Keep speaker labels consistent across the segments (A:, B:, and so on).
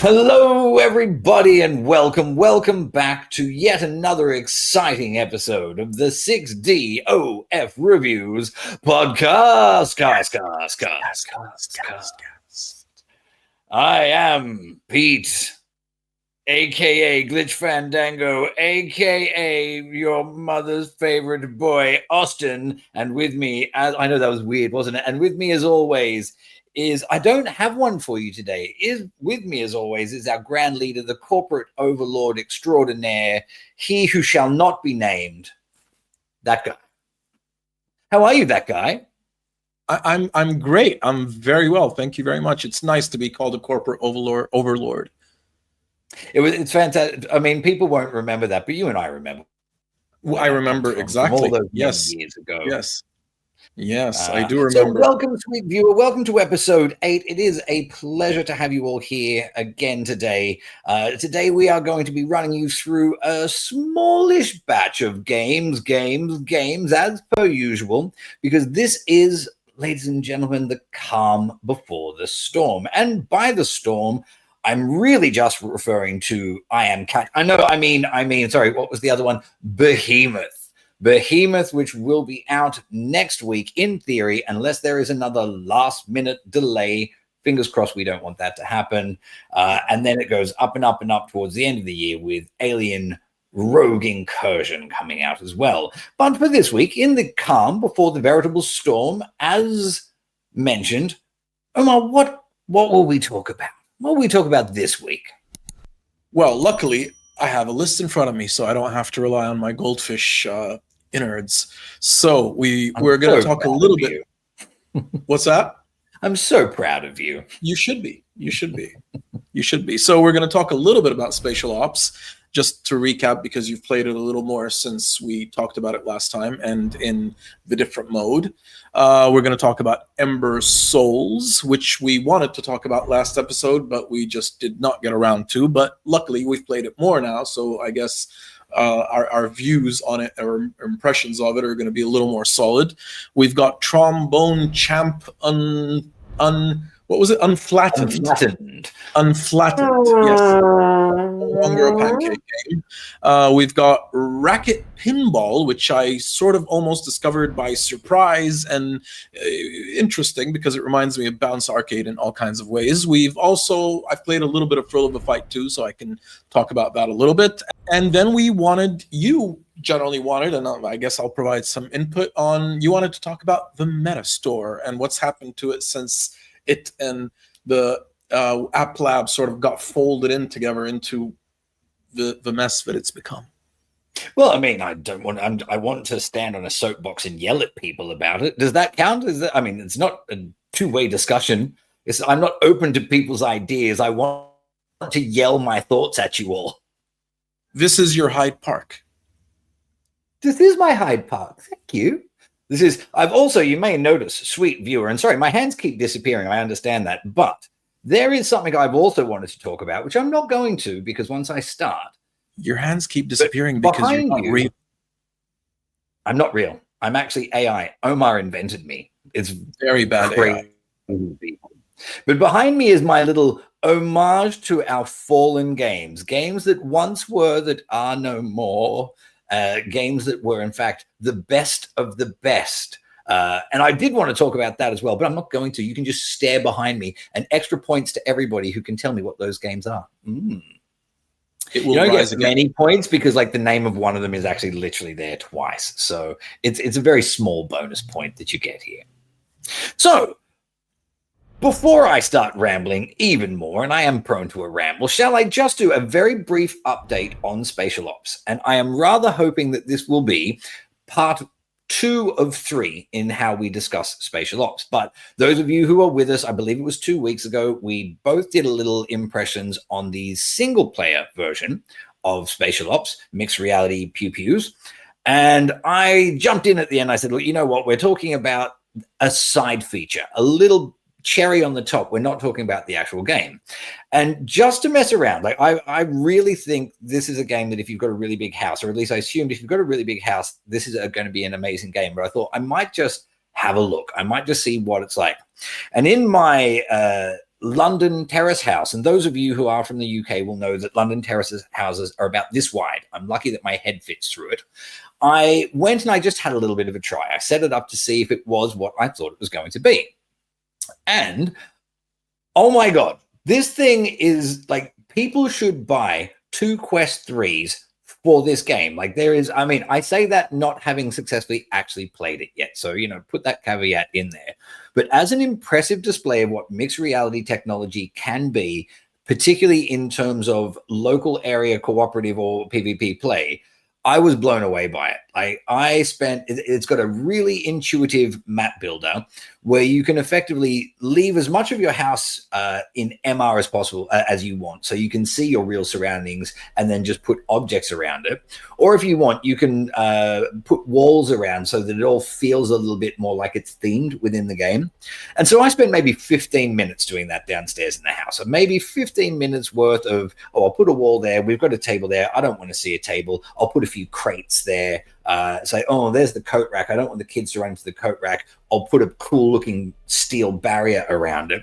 A: Hello, everybody, and welcome back to yet another exciting episode of the 6DOF Reviews podcast. I am Pete, aka Glitch Fandango, aka your mother's favorite boy, Austin, and with me, as I know that was weird, wasn't it? And with me, as always, is I don't have one for you today. Is with me as always is our grand leader, the corporate overlord extraordinaire, he who shall not be named. That guy. How are you, that guy?
B: I'm great. I'm very well. Thank you very much. It's nice to be called a corporate overlord.
A: It's fantastic. I mean, people won't remember that, but you and I remember.
B: I remember exactly.
A: All those
B: yes.
A: years ago.
B: Yes, I do remember.
A: So welcome, sweet viewer. Welcome to episode 8. It is a pleasure to have you all here again today. Today we are going to be running you through a smallish batch of games as per usual, because this is, ladies and gentlemen, the calm before the storm. And by the storm, I'm really just referring to sorry, what was the other one? Behemoth, which will be out next week in theory, unless there is another last minute delay. Fingers crossed we don't want that to happen. And then it goes up and up and up towards the end of the year with Alien Rogue Incursion coming out as well. But for this week, in the calm before the veritable storm, as mentioned, Omar, what will we talk about? What will we talk about this week?
B: Well, luckily, I have a list in front of me, so I don't have to rely on my goldfish innards. So we're going to talk a little bit. What's that?
A: I'm so proud of you.
B: You should be. You should be. You should be. So we're going to talk a little bit about Spatial Ops, just to recap, because you've played it a little more since we talked about it last time and in the different mode. We're going to talk about Ember Souls, which we wanted to talk about last episode, but we just did not get around to. But luckily, we've played it more now, so I guess our views on it, or impressions of it, are going to be a little more solid. We've got Trombone Champ what was it? Unflattened. Unflattened. Yes. No longer a pancake game. We've got Racket Pinball, which I sort of almost discovered by surprise, and interesting because it reminds me of Bounce Arcade in all kinds of ways. I've played a little bit of Thrill of the Fight too, so I can talk about that a little bit. And then you generally wanted, and I guess I'll provide some input on, you wanted to talk about the Meta Store and what's happened to it since it and the App Lab sort of got folded in together into the mess that it's become.
A: Well, I mean, I want to stand on a soapbox and yell at people about it. Does that count? It's not a two-way discussion. I'm not open to people's ideas. I want to yell my thoughts at you all.
B: This is your Hyde Park.
A: This is my Hyde Park. Thank you. You may notice, sweet viewer, and sorry, my hands keep disappearing. I understand that. But there is something I've also wanted to talk about, which I'm not going to, because once I start.
B: Your hands keep disappearing because you're not real.
A: I'm not real. I'm actually AI. Omar invented me. It's
B: very bad AI.
A: But behind me is my little homage to our fallen games that once were, that are no more. Games that were, in fact, the best of the best. And I did want to talk about that as well, but I'm not going to. You can just stare behind me, and extra points to everybody who can tell me what those games are.
B: It will
A: you don't
B: rise
A: get
B: again.
A: many points because, the name of one of them is actually literally there twice. So it's a very small bonus point that you get here. So before I start rambling even more, and I am prone to a ramble, shall I just do a very brief update on Spatial Ops? And I am rather hoping that this will be part 2 of 3 in how we discuss Spatial Ops. But those of you who are with us, I believe it was 2 weeks ago, we both did a little impressions on the single-player version of Spatial Ops, mixed reality pew-pews. And I jumped in at the end. I said, look, you know what? We're talking about a side feature, a little cherry on the top. We're not talking about the actual game. And just to mess around, I really think this is a game that if you've got a really big house, or at least I assumed if you've got a really big house, this is going to be an amazing game. But I thought I might just have a look. I might just see what it's like. And in my London terrace house. And those of you who are from the UK will know that London terrace houses are about this wide. I'm lucky that my head fits through it. I went and I just had a little bit of a try. I set it up to see if it was what I thought it was going to be. And oh my God, this thing is like, people should buy 2 Quest 3s for this game. Like there is, I mean, I say that not having successfully actually played it yet. So, you know, put that caveat in there. But as an impressive display of what mixed reality technology can be, particularly in terms of local area cooperative or PvP play, I was blown away by it. It's got a really intuitive map builder where you can effectively leave as much of your house in MR as possible as you want. So you can see your real surroundings and then just put objects around it. Or if you want, you can put walls around so that it all feels a little bit more like it's themed within the game. And so I spent maybe 15 minutes doing that downstairs in the house. So maybe 15 minutes worth of, oh, I'll put a wall there. We've got a table there. I don't want to see a table. I'll put a few crates there. Say, oh, there's the coat rack. I don't want the kids to run into the coat rack. I'll put a cool looking steel barrier around it.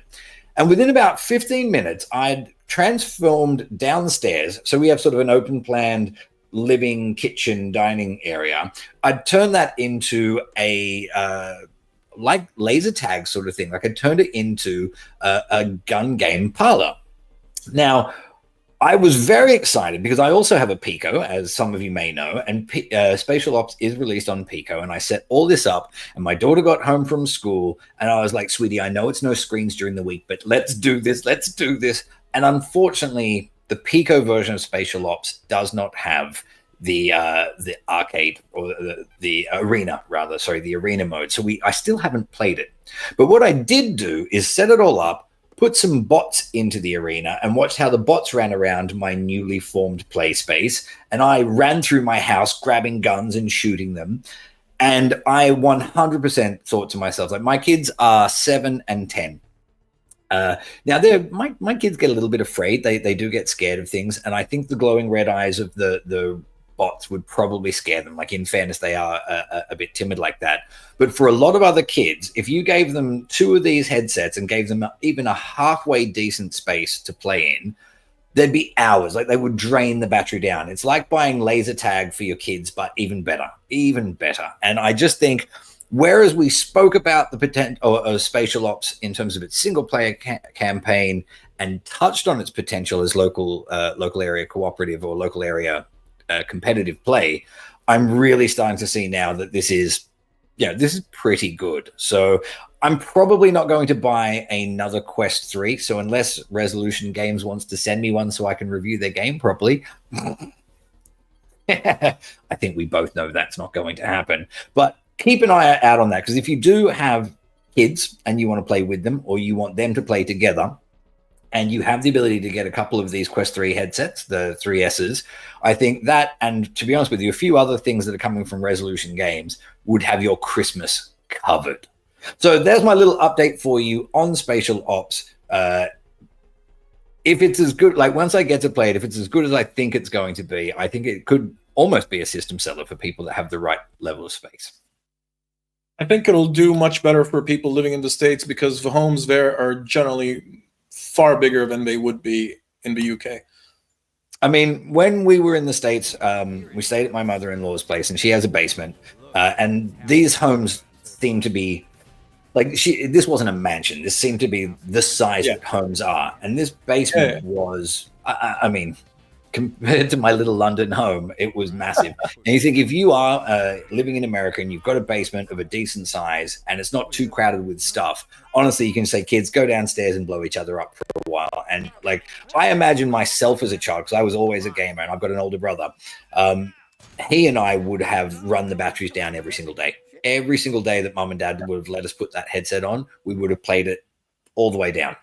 A: And within about 15 minutes, I'd transformed downstairs. So we have sort of an open planned living, kitchen, dining area. I'd turned that into a like laser tag sort of thing. Like I turned it into a gun game parlor. Now, I was very excited because I also have a Pico, as some of you may know, and Spatial Ops is released on Pico, and I set all this up, and my daughter got home from school, and I was like, sweetie, I know it's no screens during the week, but let's do this. And unfortunately, the Pico version of Spatial Ops does not have the arcade or the arena rather. Sorry, the arena mode. So I still haven't played it. But what I did do is set it all up, put some bots into the arena, and watched how the bots ran around my newly formed play space. And I ran through my house grabbing guns and shooting them. And I 100% thought to myself, like, my kids are 7 and 10. Now, my kids get a little bit afraid. They do get scared of things. And I think the glowing red eyes of the bots would probably scare them. Like, in fairness, they are a bit timid like that. But for a lot of other kids, if you gave them 2 of these headsets and gave them even a halfway decent space to play in, there'd be hours. Like, they would drain the battery down. It's like buying laser tag for your kids, but even better. And I just think, whereas we spoke about the potential of Spatial Ops in terms of its single player campaign and touched on its potential as local area cooperative or local area competitive play, I'm really starting to see now that this is pretty good. So I'm probably not going to buy another Quest 3. So unless Resolution Games wants to send me one so I can review their game properly, I think we both know that's not going to happen. But keep an eye out on that, because if you do have kids and you want to play with them, or you want them to play together, and you have the ability to get a couple of these Quest 3 headsets, the 3Ss, I think that, and to be honest with you, a few other things that are coming from Resolution Games would have your Christmas covered. So there's my little update for you on Spatial Ops. If it's as good, like once I get to play it, if it's as good as I think it's going to be, I think it could almost be a system seller for people that have the right level of space.
B: I think it'll do much better for people living in the States, because the homes there are generally far bigger than they would be in the UK.
A: I mean, when we were in the States, we stayed at my mother-in-law's place, and she has a basement. And these homes seem to be like, this wasn't a mansion. This seemed to be the size that homes are. And this basement was, I mean, compared to my little London home, it was massive. And you think, if you are living in America and you've got a basement of a decent size and it's not too crowded with stuff, honestly, you can say, kids, go downstairs and blow each other up for a while. And like, I imagine myself as a child, because I was always a gamer and I've got an older brother. He and I would have run the batteries down every single day. Every single day that mom and dad would have let us put that headset on, we would have played it all the way down.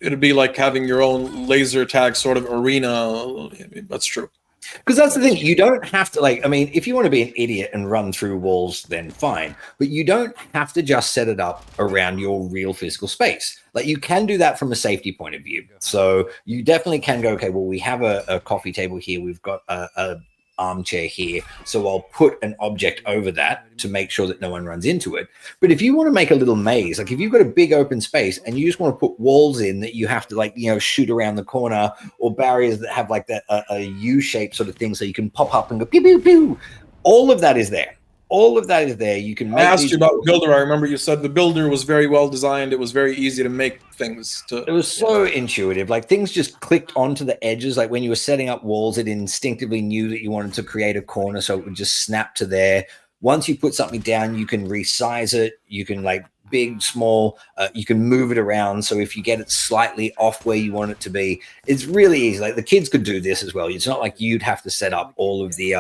B: It'd be like having your own laser tag sort of arena. That's true.
A: Because that's the thing. You don't have to, like, I mean, if you want to be an idiot and run through walls, then fine. But you don't have to just set it up around your real physical space. Like, you can do that from a safety point of view. So you definitely can go, okay, well, we have a coffee table here. We've got a armchair here, so I'll put an object over that to make sure that no one runs into it. But if you want to make a little maze, like if you've got a big open space and you just want to put walls in that you have to like, you know, shoot around the corner, or barriers that have like that a U-shaped sort of thing so you can pop up and go pew pew pew, all of that is there. All of that is there. You can make.
B: I asked you about Builder. I remember you said the Builder was very well designed. It was very easy to make things.
A: It was so intuitive. Like things just clicked onto the edges. Like when you were setting up walls, it instinctively knew that you wanted to create a corner, so it would just snap to there. Once you put something down, you can resize it. You can like big, small. You can move it around. So if you get it slightly off where you want it to be, it's really easy. Like the kids could do this as well. It's not like you'd have to set up all of the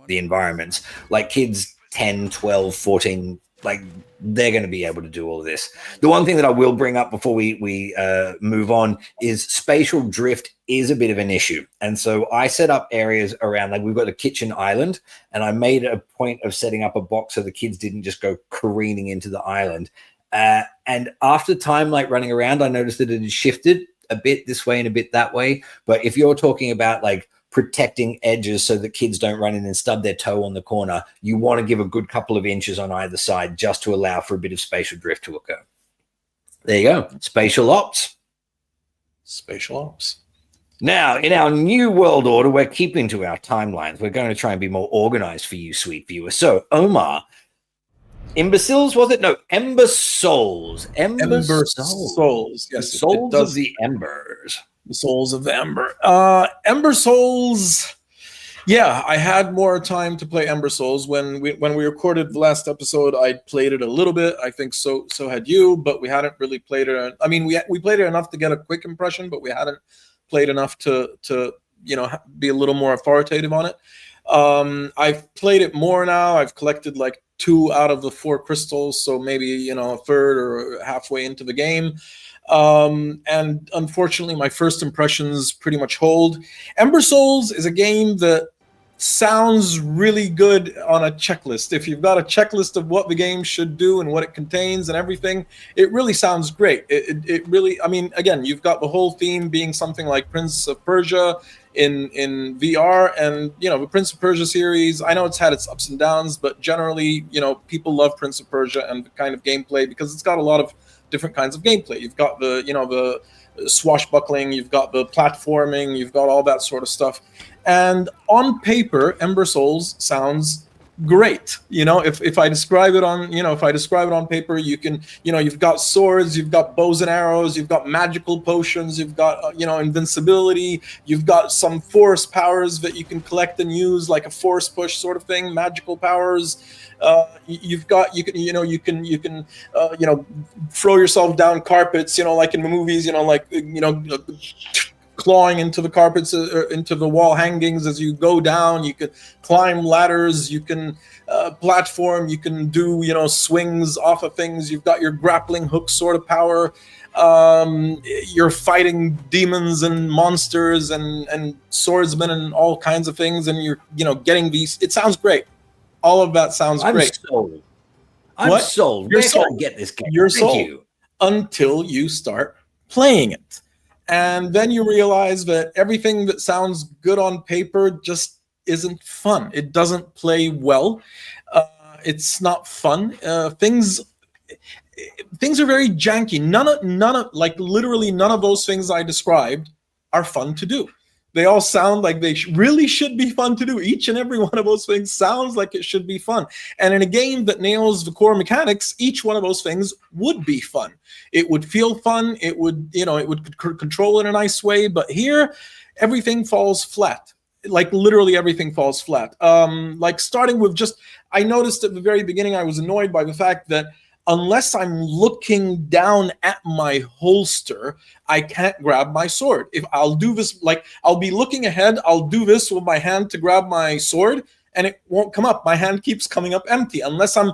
A: environments. Like kids 10, 12, 14, like they're going to be able to do all of this. The one thing that I will bring up before we move on is spatial drift is a bit of an issue. And so I set up areas around, like we've got a kitchen island, and I made a point of setting up a box so the kids didn't just go careening into the island. And after time, like running around, I noticed that it had shifted a bit this way and a bit that way. But if you're talking about like protecting edges so that kids don't run in and stub their toe on the corner, you want to give a good couple of inches on either side just to allow for a bit of spatial drift to occur. There you go. Spatial Ops.
B: Spatial Ops.
A: Now, in our new world order, we're keeping to our timelines. We're going to try and be more organized for you, sweet viewers. So, Omar, Imbeciles, was it? No, Ember Souls. Ember
B: Souls. Yes,
A: Souls of the Embers.
B: The Souls of the Ember. Ember Souls. Yeah, I had more time to play Ember Souls. When we recorded the last episode, I played it a little bit. I think so had you, but we hadn't really played it. I mean, we played it enough to get a quick impression, but we hadn't played enough to you know, be a little more authoritative on it. I've played it more now. I've collected like 2 out of the 4 crystals, so maybe, you know, a third or halfway into the game. And unfortunately, my first impressions pretty much hold. Ember Souls is a game that sounds really good on a checklist. If you've got a checklist of what the game should do and what it contains and everything, it really sounds great. It really, I mean, again, you've got the whole theme being something like Prince of Persia in VR, and you know, the Prince of Persia series, I know it's had its ups and downs, but generally, you know, people love Prince of Persia and the kind of gameplay because it's got a lot of different kinds of gameplay. You've got the, you know, the swashbuckling, you've got the platforming, you've got all that sort of stuff. And on paper, Ember Souls sounds great. You know, if I describe it on, you know, if I describe it on paper, you can, you know, you've got swords, you've got bows and arrows, you've got magical potions, you've got, you know, invincibility, you've got some force powers that you can collect and use, like a force push sort of thing, magical powers. You've got, you can throw yourself down carpets, you know, like in the movies, you know, like, you know, clawing into the carpets, into the wall hangings as you go down. You can climb ladders, you can platform, you can do, you know, swings off of things. You've got your grappling hook sort of power. You're fighting demons and monsters and swordsmen and all kinds of things, and you're, you know, getting these. It sounds great. All of that sounds great.
A: Sold. I'm sold.
B: You're
A: Where
B: sold.
A: can I get this game?
B: You're
A: Thank
B: sold.
A: you.
B: Until you start playing it. And then you realize that everything that sounds good on paper just isn't fun. It doesn't play well. It's not fun. Things are very janky. None of, like literally none of those things I described are fun to do. They all sound like they really should be fun to do. Each and every one of those things sounds like it should be fun. And in a game that nails the core mechanics, each one of those things would be fun. It would feel fun. It would, you know, it would control in a nice way. But here, everything falls flat. Like literally everything falls flat. Like starting with just, I noticed at the very beginning, I was annoyed by the fact that unless I'm looking down at my holster, I can't grab my sword. If I'll do this, like I'll be looking ahead, I'll do this with my hand to grab my sword, and it won't come up. My hand keeps coming up empty unless I'm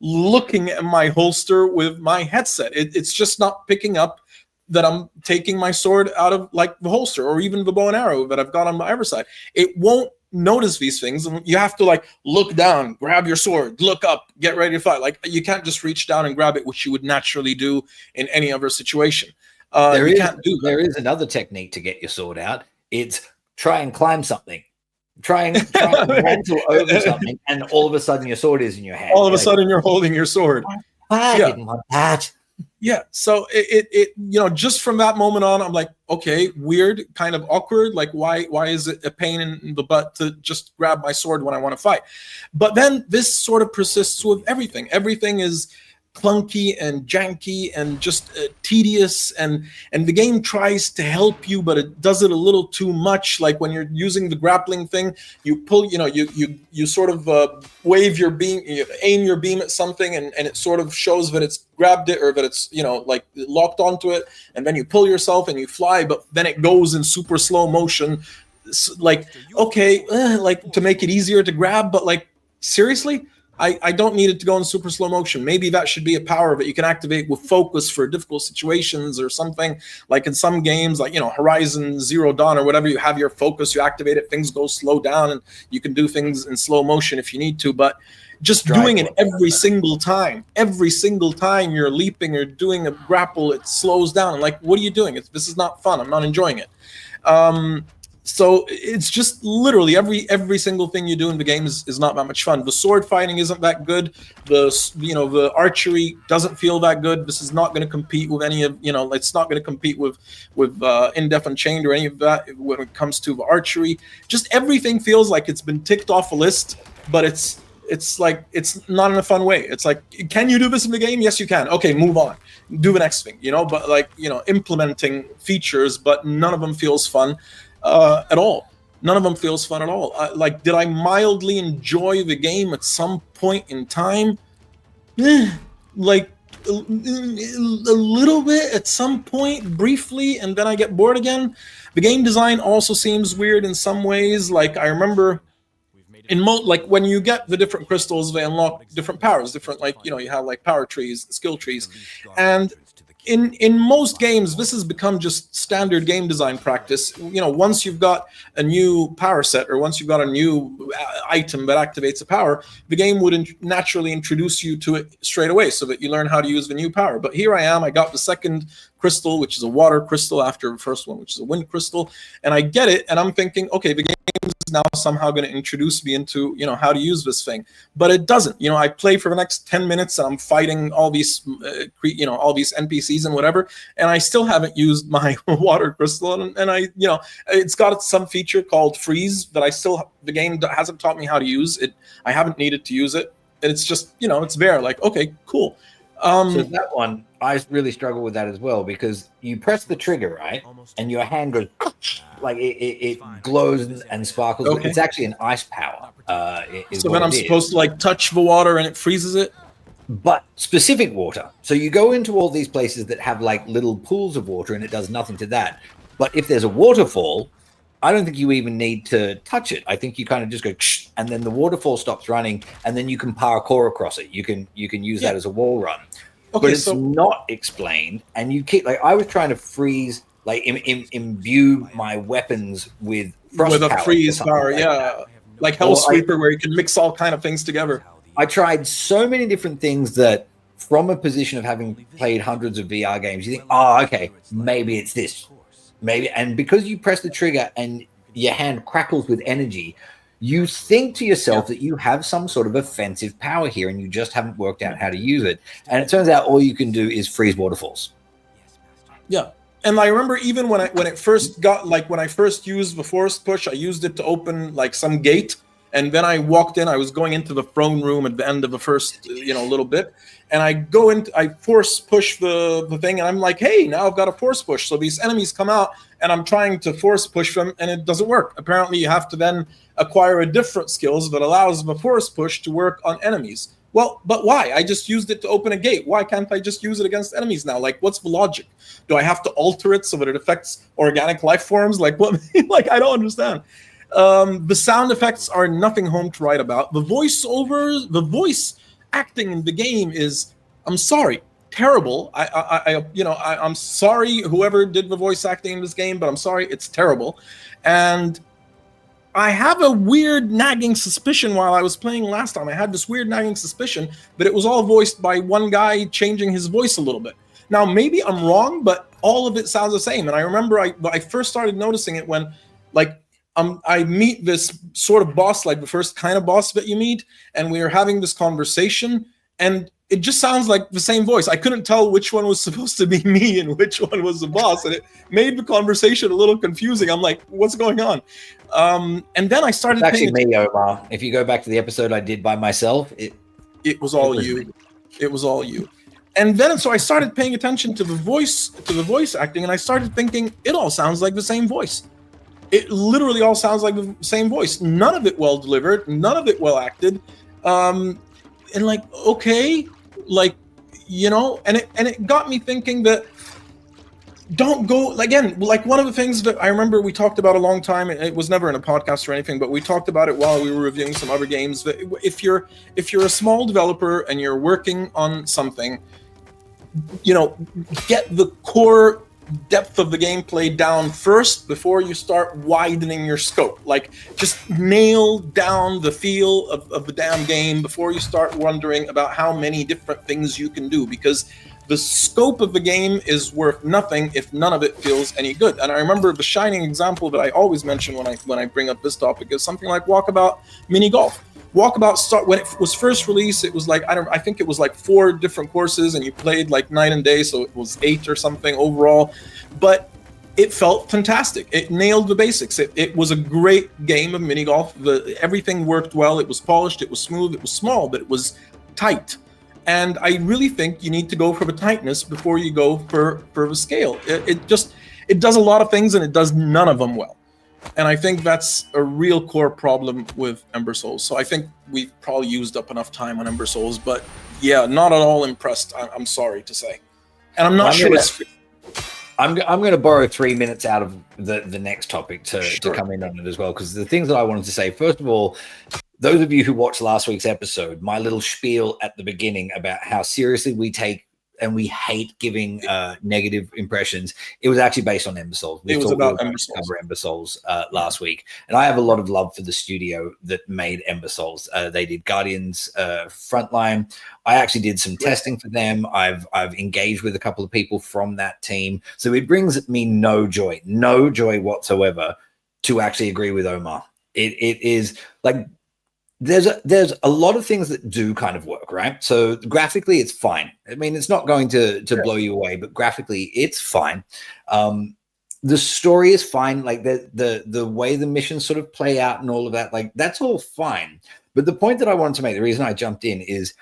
B: looking at my holster with my headset. It's just not picking up that I'm taking my sword out of like the holster, or even the bow and arrow that I've got on my other side. It won't notice these things, and you have to like look down, grab your sword, look up, get ready to fight. Like you can't just reach down and grab it, which you would naturally do in any other situation.
A: There is another technique to get your sword out. It's try and climb something. trying to mantle over something, and all of a sudden your sword is in your hand.
B: All of a sudden you're holding your sword.
A: I didn't want that.
B: Yeah. So it just from that moment on, I'm like, okay, weird, kind of awkward. Like, why is it a pain in the butt to just grab my sword when I want to fight? But then this sort of persists with everything. Everything is clunky and janky and just tedious, and the game tries to help you, but it does it a little too much. Like when you're using the grappling thing, you pull, you sort of wave your beam, you aim your beam at something, and it sort of shows that it's grabbed it or that it's like locked onto it, and then you pull yourself and you fly, but then it goes in super slow motion. Like, okay, like to make it easier to grab, but like seriously, I don't need it to go in super slow motion. Maybe that should be a power that you can activate with focus for difficult situations or something. Like in some games, like Horizon Zero Dawn or whatever, you have your focus, you activate it, things go slow down, and you can do things in slow motion if you need to. But just doing it every single time you're leaping or doing a grapple, it slows down. Like, what are you doing? This is not fun. I'm not enjoying it. So it's just literally every single thing you do in the game is not that much fun. The sword fighting isn't that good. The archery doesn't feel that good. This is not going to compete with any of it's not going to compete with In-Depth Unchained or any of that when it comes to the archery. Just everything feels like it's been ticked off a list, but it's like it's not in a fun way. It's like, can you do this in the game? Yes, you can. Okay, move on, do the next thing. But like implementing features, but none of them feels fun. At all. None of them feels fun at all. Like, did I mildly enjoy the game at some point in time? Like a little bit at some point, briefly, and then I get bored again. The game design also seems weird in some ways. Like, I remember like when you get the different crystals, they unlock different powers, different, like, you have like power trees, skill trees, and in most games, this has become just standard game design practice. Once you've got a new power set, or once you've got a new item that activates a power, the game would naturally introduce you to it straight away so that you learn how to use the new power. But here I am, I got the second crystal, which is a water crystal, after the first one, which is a wind crystal, and I get it, and I'm thinking, okay, the game is now somehow going to introduce me into how to use this thing, but it doesn't. I play for the next 10 minutes and I'm fighting all these all these NPCs and whatever, and I still haven't used my water crystal, and I it's got some feature called freeze that the game hasn't taught me how to use it. I haven't needed to use it, and it's just it's there, like, okay, cool.
A: So that one, I really struggle with that as well, because you press the trigger, right, and your hand goes like it glows and sparkles. Okay. It's actually an ice power.
B: So then I'm supposed to like touch the water and it freezes it?
A: But specific water. So you go into all these places that have like little pools of water and it does nothing to that. But if there's a waterfall, I don't think you even need to touch it. I think you kind of just go, and then the waterfall stops running, and then you can parkour across it. You can use that as a wall run. Okay, but it's not explained, and you keep like I was trying to freeze, like imbue my weapons with
B: a freeze power, like Hellsweeper, where you can mix all kind of things together.
A: I tried so many different things that, from a position of having played hundreds of VR games, you think, oh, okay, maybe it's this. Maybe, and because you press the trigger and your hand crackles with energy, you think to yourself that you have some sort of offensive power here, and you just haven't worked out how to use it. And it turns out all you can do is freeze waterfalls.
B: Yeah, and I remember even when I first used the force push, I used it to open like some gate, and then I walked in. I was going into the throne room at the end of the first little bit. And I force push the thing, and I'm like, hey, now I've got a force push. So these enemies come out, and I'm trying to force push them, and it doesn't work. Apparently, you have to then acquire a different skills that allows the force push to work on enemies. Well, but why? I just used it to open a gate. Why can't I just use it against enemies now? Like, what's the logic? Do I have to alter it so that it affects organic life forms? Like, what? Like, I don't understand. The sound effects are nothing home to write about. The voice acting in the game is, I'm sorry, terrible. I'm sorry whoever did the voice acting in this game, but I'm sorry, it's terrible. And I have a weird nagging suspicion while I was playing last time. I had this weird nagging suspicion that it was all voiced by one guy changing his voice a little bit. Now, maybe I'm wrong, but all of it sounds the same. And I remember I first started noticing it when, like, I meet this sort of boss, like the first kind of boss that you meet, and we are having this conversation, and it just sounds like the same voice. I couldn't tell which one was supposed to be me and which one was the boss, and it made the conversation a little confusing. I'm like, what's going on? And then I started.
A: It's actually me, Omar. If you go back to the episode I did by myself,
B: it was all you. Me. It was all you. And then so I started paying attention to the voice acting, and I started thinking it all sounds like the same voice. It literally all sounds like the same voice. None of it well delivered, none of it well acted. And like, okay, like, you know, and it got me thinking that don't go again. Like one of the things that I remember we talked about a long time, and it was never in a podcast or anything, but we talked about it while we were reviewing some other games. That if you're a small developer and you're working on something, you know, get the core depth of the gameplay down first before you start widening your scope. Like just nail down the feel of the damn game before you start wondering about how many different things you can do, because the scope of the game is worth nothing if none of it feels any good. And I remember the shining example that I always mention when I bring up this topic is something like Walkabout Mini Golf. Walkabout when it was first released, it was like I think it was like 4 different courses, and you played like night and day, so it was 8 or something overall. But it felt fantastic. It nailed the basics. It was a great game of mini golf. Everything worked well. It was polished. It was smooth. It was small, but it was tight. And I really think you need to go for the tightness before you go for the scale. It does a lot of things, and it does none of them well. And I think that's a real core problem with Ember Souls. So I think we've probably used up enough time on Ember Souls, but yeah, not at all impressed. I'm sorry to say, and I'm not sure.
A: I'm going to borrow 3 minutes out of the next topic to come in on it as well, because the things that I wanted to say, first of all, those of you who watched last week's episode, my little spiel at the beginning about how seriously we take and we hate giving negative impressions, it was actually based on Ember Souls.
B: It was about Ember Souls.
A: Cover Ember Souls last week, and I have a lot of love for the studio that made Ember Souls. They did Guardians Frontline. I actually did some testing for them. I've engaged with a couple of people from that team, so it brings me no joy whatsoever to actually agree with Omar. It is like there's a lot of things that do kind of work, right? So graphically, it's fine. I mean, it's not going to blow you away, but graphically, it's fine. The story is fine. Like the way the missions sort of play out and all of that, like that's all fine. But the point that I wanted to make, the reason I jumped in is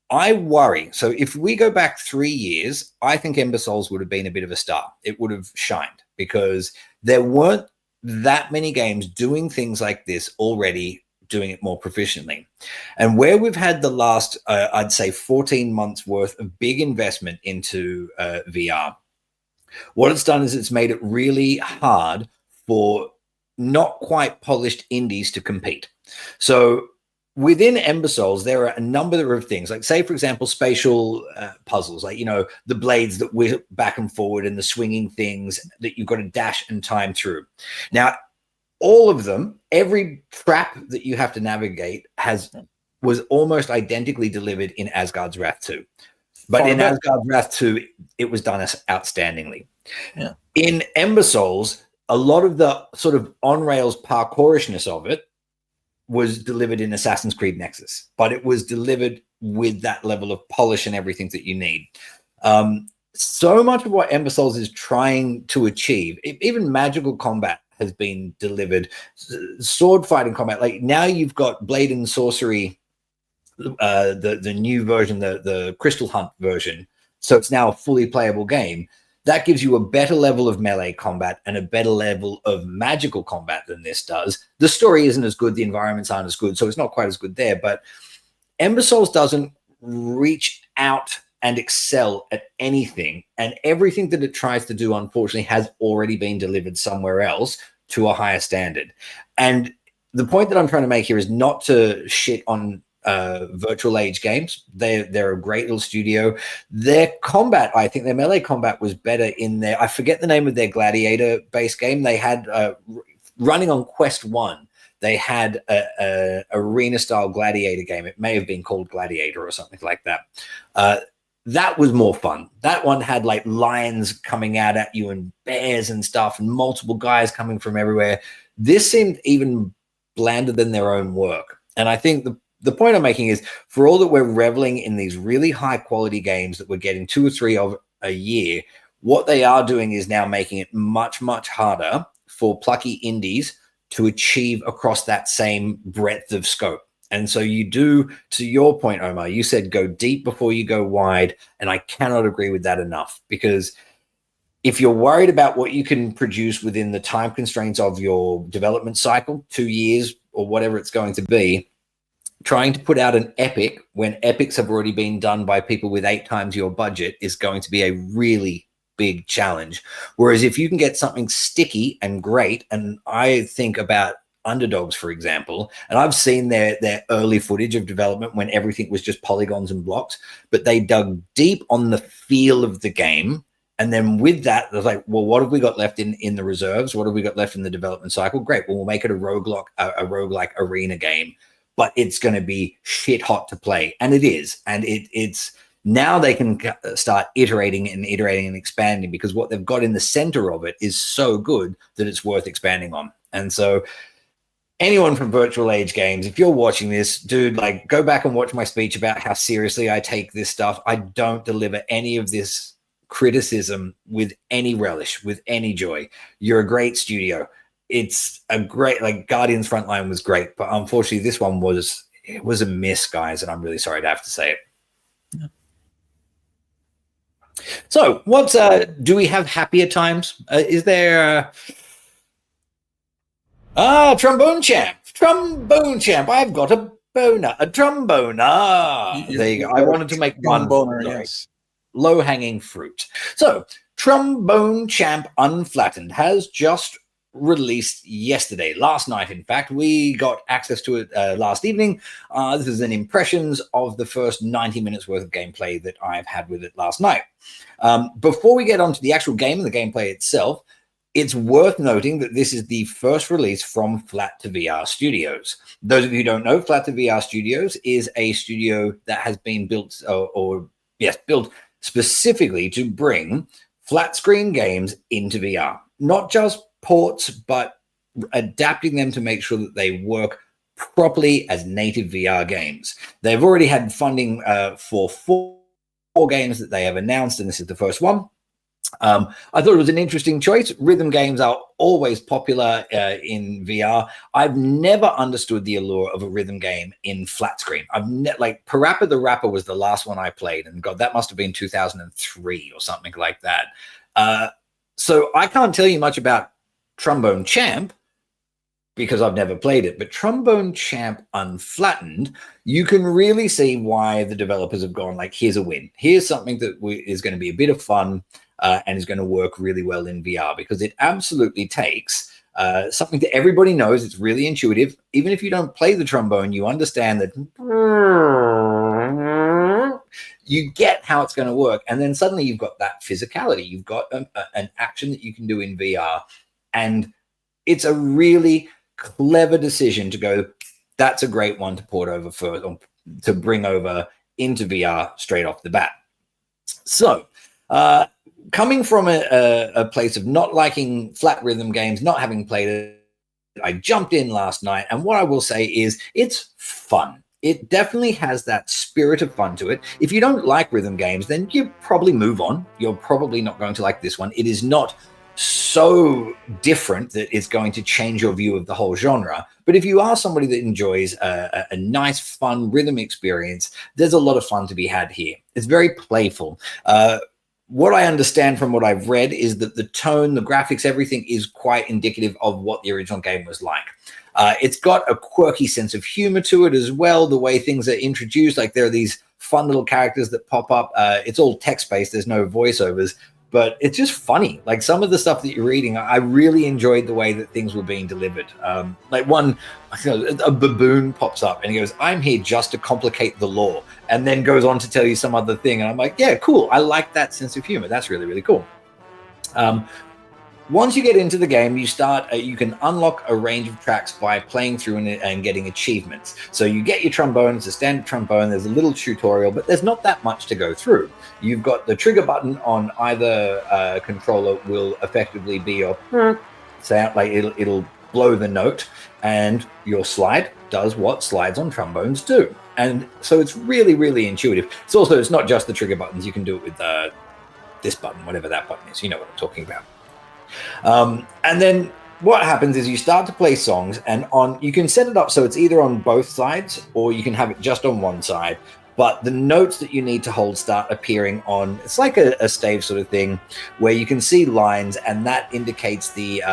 A: I worry. So if we go back 3 years, I think Ember Souls would have been a bit of a star. It would have shined because there weren't that many games doing things like this already, doing it more proficiently. And where we've had the last, I'd say 14 months worth of big investment into VR, what it's done is it's made it really hard for not quite polished indies to compete. So within Ember Souls, there are a number of things, like say, for example, spatial puzzles, like, you know, the blades that whip back and forward and the swinging things that you've got to dash and time through. Now, all of them, every trap that you have to navigate was almost identically delivered in Asgard's Wrath 2. But in Asgard's Wrath 2, it was done outstandingly. Yeah. In Ember Souls, a lot of the sort of on-rails parkourishness of it was delivered in Assassin's Creed Nexus, but it was delivered with that level of polish and everything that you need. So much of what Ember Souls is trying to achieve, even magical combat, has been delivered, sword fighting combat. Like now you've got Blade and Sorcery, the new version, the Crystal Hunt version. So it's now a fully playable game. That gives you a better level of melee combat and a better level of magical combat than this does. The story isn't as good. The environments aren't as good. So it's not quite as good there. But Ember Souls doesn't reach out and excel at anything, and everything that it tries to do, unfortunately, has already been delivered somewhere else to a higher standard. And the point that I'm trying to make here is not to shit on Virtual Age games. They're a great little studio. Their combat, I think their melee combat was better in their, I forget the name of their gladiator-based game. They had, running on Quest 1, they had a arena-style gladiator game. It may have been called Gladiator or something like that. That was more fun. That one had like lions coming out at you and bears and stuff and multiple guys coming from everywhere. This seemed even blander than their own work. And I think the point I'm making is, for all that we're reveling in these really high quality games that we're getting 2 or 3 of a year, what they are doing is now making it much, much harder for plucky indies to achieve across that same breadth of scope. And so you do, to your point, Omar, you said go deep before you go wide. And I cannot agree with that enough, because if you're worried about what you can produce within the time constraints of your development cycle, 2 years or whatever it's going to be, trying to put out an epic when epics have already been done by people with 8 times your budget is going to be a really big challenge. Whereas if you can get something sticky and great, and I think about Underdogs, for example, and I've seen their early footage of development when everything was just polygons and blocks, but they dug deep on the feel of the game. And then with that, they're like, well, what have we got left in the reserves? What have we got left in the development cycle? Great. Well, we'll make it a roguelike arena game, but it's going to be shit hot to play. And it is. And it's now they can start iterating and expanding, because what they've got in the center of it is so good that it's worth expanding on. And so anyone from Virtual Age Games, if you're watching this, dude, like, go back and watch my speech about how seriously I take this stuff. I don't deliver any of this criticism with any relish, with any joy. You're a great studio. It's a great, like, Guardians Frontline was great, but unfortunately this one was a miss, guys, and I'm really sorry to have to say it. Yeah. So what's do we have happier times? Is there Trombone Champ. I've got a boner, a trombone. There you go. I wanted to make one boner, yes. Low-hanging fruit. So Trombone Champ Unflattened has just released yesterday, last night. In fact, we got access to it last evening. This is an impressions of the first 90 minutes worth of gameplay that I've had with it last night. Before we get on to the actual game and the gameplay itself, it's worth noting that this is the first release from Flat to VR Studios. Those of you who don't know, Flat to VR Studios is a studio that has been built built specifically to bring flat screen games into VR. Not just ports, but adapting them to make sure that they work properly as native VR games. They've already had funding for four games that they have announced, and this is the first one. I thought it was an interesting choice. Rhythm games are always popular in VR. I've never understood the allure of a rhythm game in flat screen. Like Parappa the Rapper was the last one I played, and God, that must have been 2003 or something like that. So I can't tell you much about Trombone Champ because I've never played it, but Trombone Champ Unflattened, you can really see why the developers have gone like, here's a win. Here's something that is going to be a bit of fun. And is going to work really well in VR, because it absolutely takes something that everybody knows. It's really intuitive. Even if you don't play the trombone, you understand that you get how it's going to work. And then suddenly you've got that physicality. You've got an action that you can do in VR. And it's a really clever decision to go, that's a great one to port over to bring over into VR straight off the bat. So, coming from a place of not liking flat rhythm games, not having played it, I jumped in last night, and what I will say is it's fun. It definitely has that spirit of fun to it. If you don't like rhythm games, then you probably move on. You're probably not going to like this one. It is not so different that it's going to change your view of the whole genre. But if you are somebody that enjoys a nice, fun rhythm experience, there's a lot of fun to be had here. It's very playful. What I understand from what I've read is that the tone, the graphics, everything is quite indicative of what the original game was like. It's got a quirky sense of humor to it as well, the way things are introduced. Like there are these fun little characters that pop up. It's all text-based. There's no voiceovers, but it's just funny. Like some of the stuff that you're reading, I really enjoyed the way that things were being delivered. Like a baboon pops up and he goes, I'm here just to complicate the law, and then goes on to tell you some other thing. And I'm like, yeah, cool. I like that sense of humor. That's really, really cool. Once you get into the game, you can unlock a range of tracks by playing through and getting achievements. So you get your trombone, it's a standard trombone, there's a little tutorial, but there's not that much to go through. You've got the trigger button on either controller will effectively be your sound, like it'll blow the note, and your slide does what slides on trombones do. And so it's really, really intuitive. It's not just the trigger buttons. You can do it with this button, whatever that button is. You know what I'm talking about. And then what happens is you start to play songs, and you can set it up so it's either on both sides or you can have it just on one side. But the notes that you need to hold start appearing on, it's like a stave sort of thing where you can see lines, and that indicates the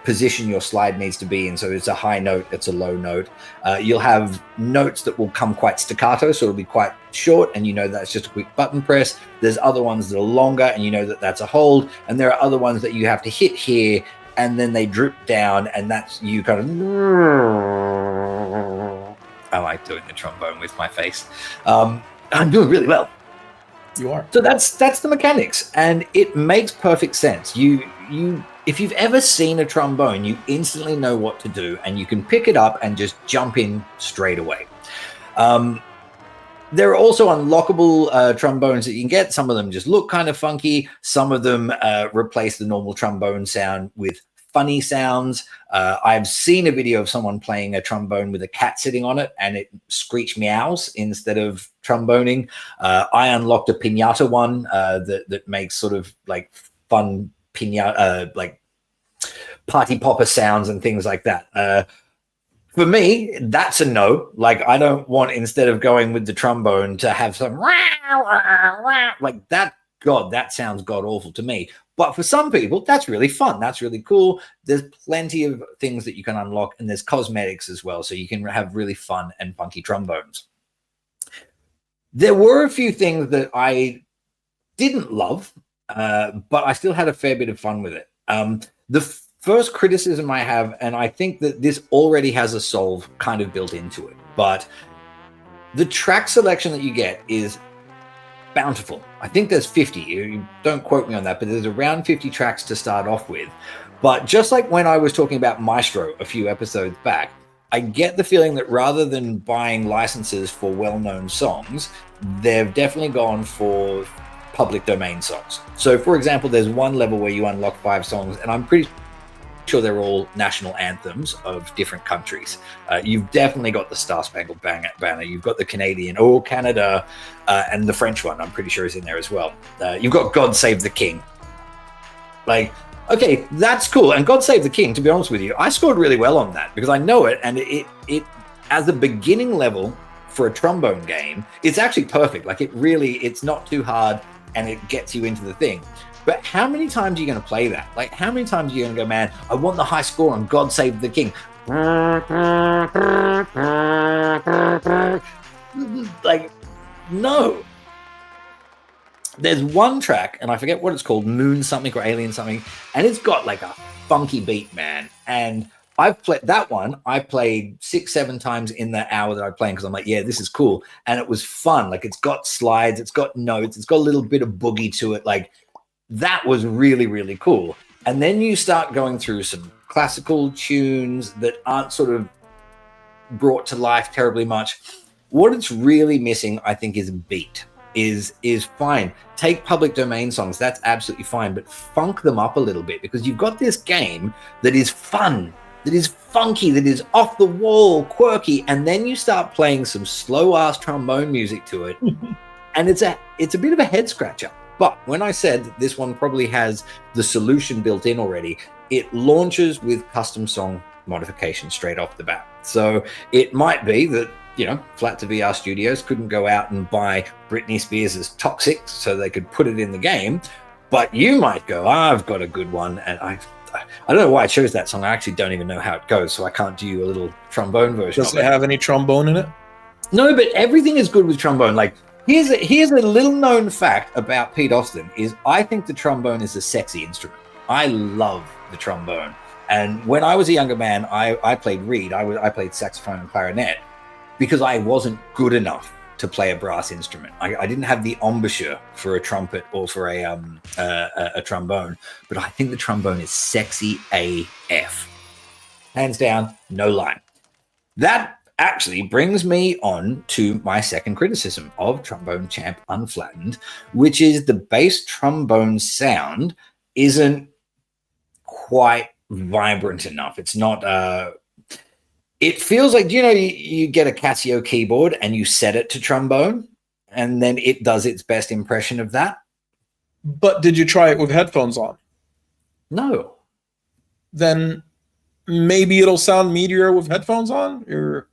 A: position your slide needs to be in. So it's a high note, it's a low note. You'll have notes that will come quite staccato, so it'll be quite short, and you know that's just a quick button press. There's other ones that are longer, and you know that that's a hold. And there are other ones that you have to hit here, and then they drip down, and that's you kind of... I like doing the trombone with my face. I'm doing really well.
B: You are.
A: So that's the mechanics, and it makes perfect sense. You if you've ever seen a trombone, you instantly know what to do, and you can pick it up and just jump in straight away. There are also unlockable trombones that you can get. Some of them just look kind of funky. Some of them replace the normal trombone sound with funny sounds. I've seen a video of someone playing a trombone with a cat sitting on it, and it screeched meows instead of tromboning. I unlocked a pinata one that makes sort of like fun pinata, like party popper sounds and things like that. For me, that's a no. Like, I don't want, instead of going with the trombone, to have some like that. God, that sounds god awful to me. But for some people, that's really fun. That's really cool. There's plenty of things that you can unlock, and there's cosmetics as well, so you can have really fun and funky trombones. There were a few things that I didn't love, but I still had a fair bit of fun with it. The first criticism I have, and I think that this already has a solve kind of built into it, but the track selection that you get is bountiful. I think there's 50. You don't quote me on that, but there's around 50 tracks to start off with. But just like when I was talking about Maestro a few episodes back, I get the feeling that rather than buying licenses for well-known songs, they've definitely gone for public domain songs. So, for example, there's one level where you unlock 5 songs, and I'm pretty sure they're all national anthems of different countries. You've definitely got the Star Spangled Banner. You've got the Canadian, Canada, and the French one, I'm pretty sure, is in there as well. You've got God Save the King. Like, okay, that's cool. And God Save the King, to be honest with you, I scored really well on that because I know it, and it as a beginning level for a trombone game, it's actually perfect. Like, it's not too hard, and it gets you into the thing. But how many times are you going to play that? Like, how many times are you going to go, man, I want the high score on God Save the King? Like, no. There's one track, and I forget what it's called, Moon something or Alien something, and it's got like a funky beat, man. And I've played that one. I played 6-7 times in the hour that I played because I'm like, yeah, this is cool. And it was fun. Like, it's got slides, it's got notes, it's got a little bit of boogie to it. Like, that was really, really cool. And then you start going through some classical tunes that aren't sort of brought to life terribly much. What it's really missing, I think, is beat. Is fine. Take public domain songs, that's absolutely fine, but funk them up a little bit, because you've got this game that is fun, that is funky, that is off the wall, quirky, and then you start playing some slow ass trombone music to it, and it's a bit of a head scratcher. But when I said that this one probably has the solution built in already, it launches with custom song modification straight off the bat. So it might be that, you know, Flat to VR Studios couldn't go out and buy Britney Spears' Toxic so they could put it in the game, but you might go, I've got a good one, and I don't know why I chose that song. I actually don't even know how it goes, so I can't do you a little trombone version.
B: Does it have any trombone in it?
A: No, but everything is good with trombone. Like, here's a little known fact about Pete Austin is I think the trombone is a sexy instrument. I love the trombone. And when I was a younger man, I played reed. I played saxophone and clarinet because I wasn't good enough to play a brass instrument. I didn't have the embouchure for a trumpet or for a trombone, but I think the trombone is sexy AF. Hands down, no line. That actually brings me on to my second criticism of Trombone Champ Unflattened, which is the bass trombone sound isn't quite vibrant enough. It's not. It feels like, you get a Casio keyboard and you set it to trombone, and then it does its best impression of that.
B: But did you try it with headphones on?
A: No.
B: Then maybe it'll sound meatier with headphones on.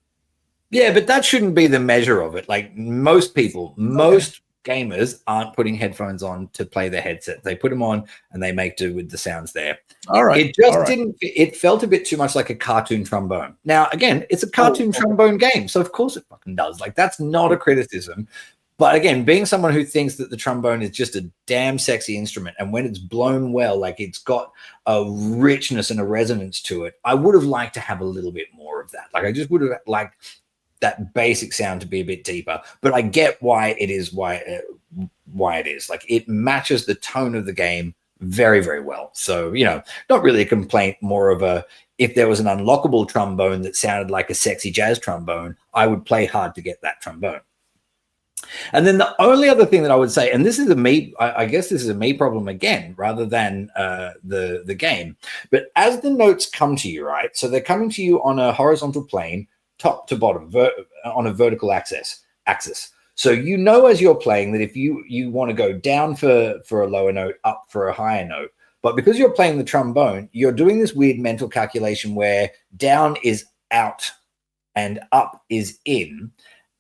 A: Yeah, but that shouldn't be the measure of it. Like most people, most gamers aren't putting headphones on to play their headset. They put them on and they make do with the sounds there.
B: All right.
A: It just didn't. It felt a bit too much like a cartoon trombone. Now, again, it's a cartoon trombone game, so of course it fucking does. Like, that's not a criticism. But again, being someone who thinks that the trombone is just a damn sexy instrument, and when it's blown well, like, it's got a richness and a resonance to it, I would have liked to have a little bit more of that. Like, I just would have liked that basic sound to be a bit deeper. But I get why it is why it is. Like, it matches the tone of the game very, very well. So, not really a complaint, more of a, if there was an unlockable trombone that sounded like a sexy jazz trombone, I would play hard to get that trombone. And then the only other thing that I would say, and this is I guess this is a me problem again, rather than the game, but as the notes come to you, right? So they're coming to you on a horizontal plane, top to bottom, on a vertical axis. So as you're playing that if you want to go down for a lower note, up for a higher note, but because you're playing the trombone, you're doing this weird mental calculation where down is out and up is in.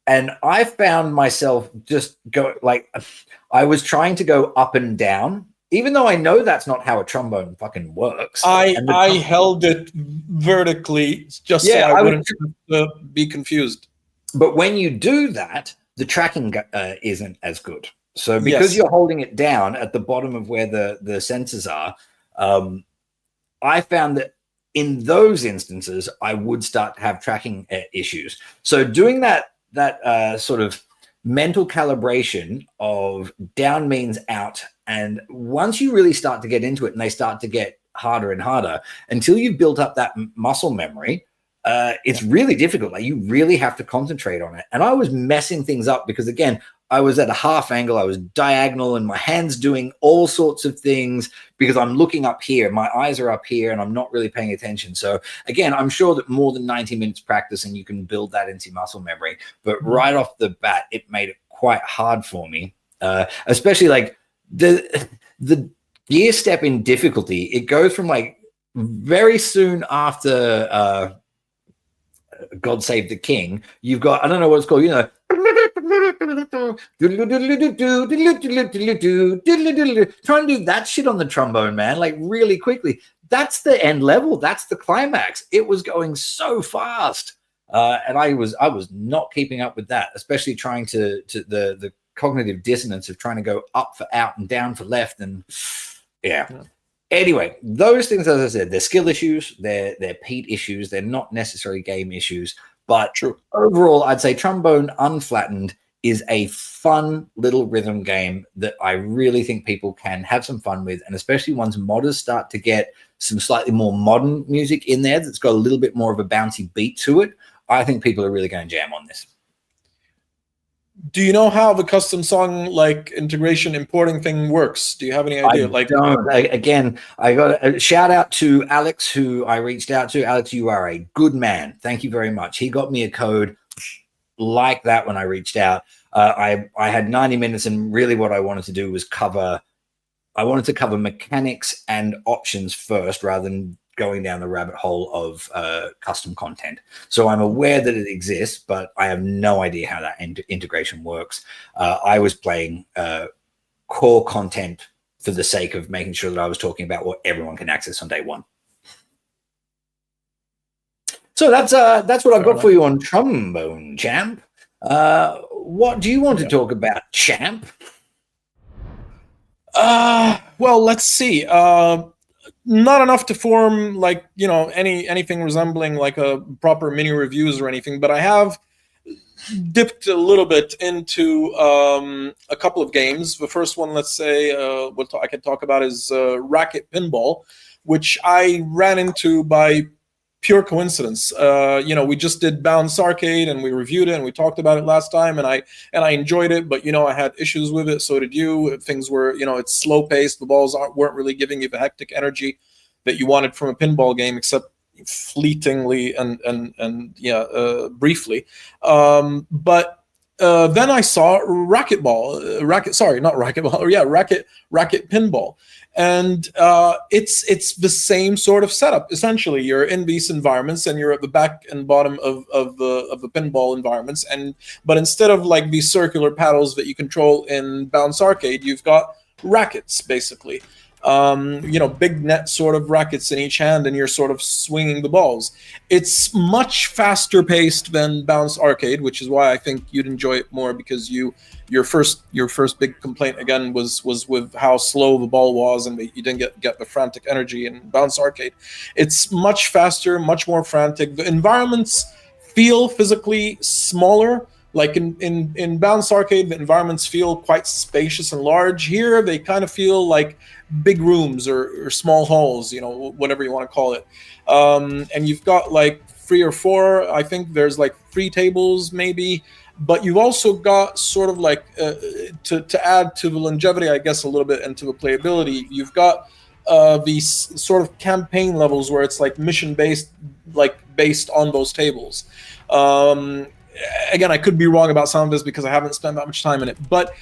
A: And I found myself just I was trying to go up and down, even though I know that's not how a trombone fucking works.
B: I held it vertically just so I wouldn't be confused.
A: But when you do that, the tracking isn't as good. So because you're holding it down at the bottom of where the sensors are, I found that in those instances, I would start to have tracking issues. So doing that sort of mental calibration of down means out, and once you really start to get into it and they start to get harder and harder until you've built up that muscle memory, it's really difficult. Like, you really have to concentrate on it. And I was messing things up because, again, I was at a half angle, I was diagonal, and my hand's doing all sorts of things because I'm looking up here, my eyes are up here, and I'm not really paying attention. So again, I'm sure that more than 90 minutes practice and you can build that into muscle memory. But right off the bat, it made it quite hard for me, especially like the gear step in difficulty. It goes from like very soon after God Save the King, you've got, I don't know what it's called, trying to do that shit on the trombone, man, like really quickly. That's the end level. That's the climax. It was going so fast, and I was not keeping up with that, especially trying to the cognitive dissonance of trying to go up for out and down for left, and Anyway, those things, as I said, they're skill issues, they're Pete issues, they're not necessarily game issues. But overall, I'd say Trombone Unflattened is a fun little rhythm game that I really think people can have some fun with, and especially once modders start to get some slightly more modern music in there that's got a little bit more of a bouncy beat to it, I think people are really going to jam on this.
B: Do you know how the custom song like integration importing thing works? Do you have any idea?
A: I don't. Again, I got a shout out to Alex, who I reached out to. Alex, you are a good man. Thank you very much. He got me a code like that when I reached out. I had 90 minutes, and really what I wanted to do was cover mechanics and options first, rather than going down the rabbit hole of custom content. So I'm aware that it exists, but I have no idea how that integration works. I was playing core content for the sake of making sure that I was talking about what everyone can access on day one. So that's what I've got for you on Trombone Champ. What do you want to talk about, Champ?
B: Well, let's see. Not enough to form like, anything resembling like a proper mini reviews or anything, but I have dipped a little bit into a couple of games. The first one, let's say, I can talk about is Racket Pinball, which I ran into by pure coincidence. We just did Bounce Arcade and we reviewed it and we talked about it last time, and I enjoyed it, but I had issues with it. So did you. Things were, it's slow paced. The balls weren't really giving you the hectic energy that you wanted from a pinball game, except fleetingly and briefly. But then I saw Racket Pinball, and it's the same sort of setup. Essentially, you're in these environments, and you're at the back and bottom of the pinball environments, but instead of like these circular paddles that you control in Bounce Arcade, you've got rackets basically. Big net sort of rackets in each hand, and you're sort of swinging the balls. It's much faster paced than Bounce Arcade, which is why I think you'd enjoy it more, because your first big complaint again was with how slow the ball was, and you didn't get the frantic energy in Bounce Arcade. It's much faster, much more frantic. The environments feel physically smaller. Like in Bounce Arcade, the environments feel quite spacious and large. Here, they kind of feel like big rooms or small halls, whatever you want to call it. And you've got like 3 or 4, I think there's like 3 tables maybe, but you've also got sort of like, to add to the longevity, I guess, a little bit, and to the playability, you've got these sort of campaign levels where it's like mission-based, like based on those tables. Again, I could be wrong about some of this because I haven't spent that much time in it, but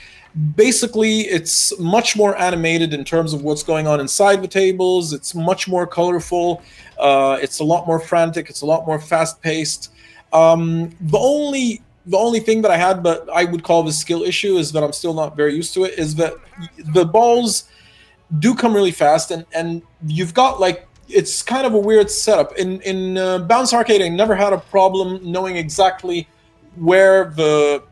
B: basically it's much more animated in terms of what's going on inside the tables. It's much more colorful. It's a lot more frantic. It's a lot more fast-paced. The only thing that I had, but I would call this skill issue, is that I'm still not very used to it, is that the balls do come really fast, and you've got like, it's kind of a weird setup. In Bounce Arcade, I never had a problem knowing exactly where the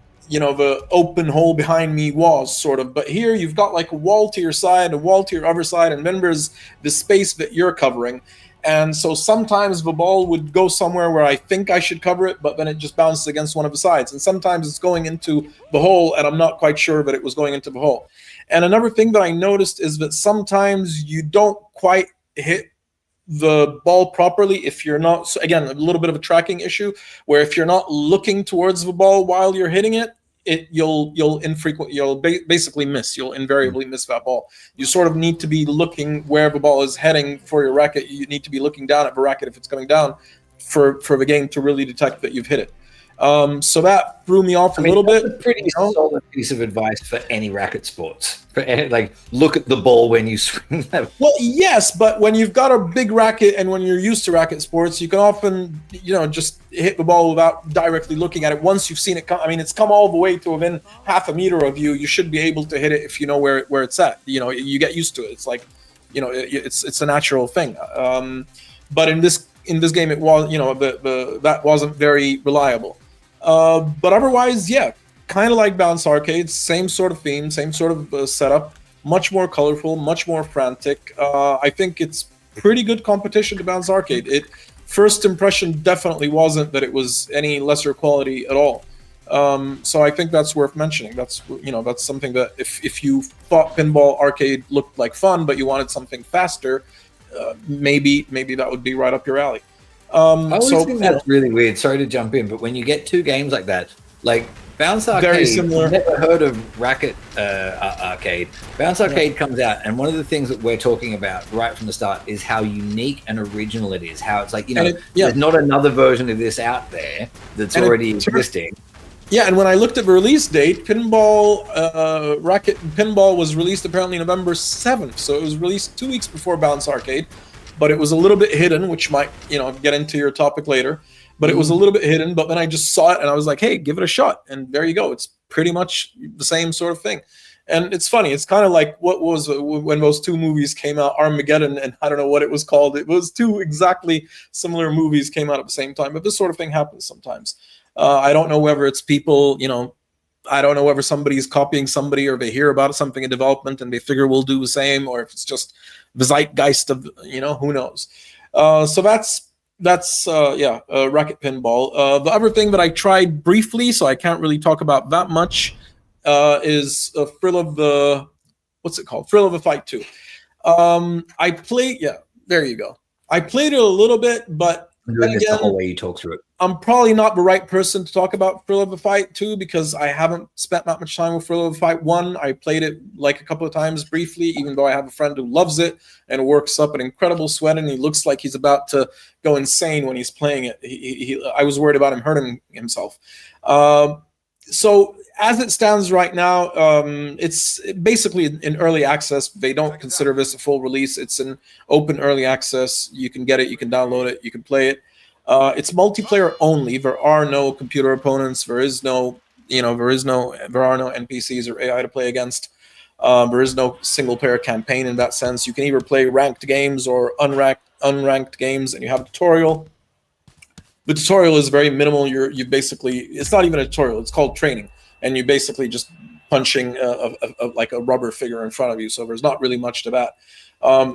B: open hole behind me was, sort of. But here you've got like a wall to your side, a wall to your other side, and then there's the space that you're covering. And so sometimes the ball would go somewhere where I think I should cover it, but then it just bounces against one of the sides. And sometimes it's going into the hole, and I'm not quite sure that it was going into the hole. And another thing that I noticed is that sometimes you don't quite hit the ball properly if you're not, so again, a little bit of a tracking issue, where if you're not looking towards the ball while you're hitting it, you'll basically miss. You'll invariably miss that ball. You sort of need to be looking where the ball is heading for your racket. You need to be looking down at the racket if it's coming down for the game to really detect that you've hit it. So that threw me off a little bit.
A: That's a pretty solid piece of advice for any racket sports. Look at the ball when you swing that.
B: Well, yes, but when you've got a big racket and when you're used to racket sports, you can often, just hit the ball without directly looking at it. Once you've seen it come, it's come all the way to within half a meter of you. You should be able to hit it if you know where it's at. You get used to it. It's like, it's a natural thing. But in this game, it was, that wasn't very reliable. But otherwise, yeah, kind of like Bounce Arcade, same sort of theme, same sort of setup, much more colorful, much more frantic. I think it's pretty good competition to Bounce Arcade. First impression definitely wasn't that it was any lesser quality at all. So I think that's worth mentioning. That's something that if you thought Pinball Arcade looked like fun, but you wanted something faster, maybe that would be right up your alley.
A: I always think that's really weird. Sorry to jump in, but when you get 2 games like that, like Bounce Arcade,
B: very similar.
A: I've never heard of Racket Arcade. Bounce Arcade comes out, and one of the things that we're talking about right from the start is how unique and original it is. How it's like, there's not another version of this out there that's already existing.
B: Yeah, and when I looked at the release date, Racket Pinball was released apparently November 7th, so it was released 2 weeks before Bounce Arcade. But it was a little bit hidden, which might, get into your topic later. But it was a little bit hidden. But then I just saw it, and I was like, hey, give it a shot. And there you go. It's pretty much the same sort of thing. And it's funny. It's kind of like what was when those 2 movies came out, Armageddon, and I don't know what it was called. It was 2 exactly similar movies came out at the same time. But this sort of thing happens sometimes. I don't know whether it's people, I don't know whether somebody's copying somebody, or they hear about something in development and they figure we'll do the same, or if it's just the zeitgeist of, who knows. So that's Racket Pinball. The other thing that I tried briefly, so I can't really talk about that much, is Thrill of the Fight 2. There you go. I played it a little bit, but
A: I'm doing this the whole way you talk through it.
B: I'm probably not the right person to talk about Thrill of the Fight 2 because I haven't spent that much time with Thrill of the Fight 1. I played it like a couple of times briefly, even though I have a friend who loves it and works up an incredible sweat, and he looks like he's about to go insane when he's playing it. I was worried about him hurting himself. So as it stands right now, it's basically in early access. They don't consider this a full release. It's an open early access. You can get it, you can download it, you can play it. It's multiplayer only. There are no computer opponents. There are no NPCs or AI to play against. There is no single player campaign in that sense. You can either play ranked games or unranked games, and you have a tutorial. The tutorial is very minimal. You basically, it's not even a tutorial. It's called training, and you basically just punching like a rubber figure in front of you. So there's not really much to that.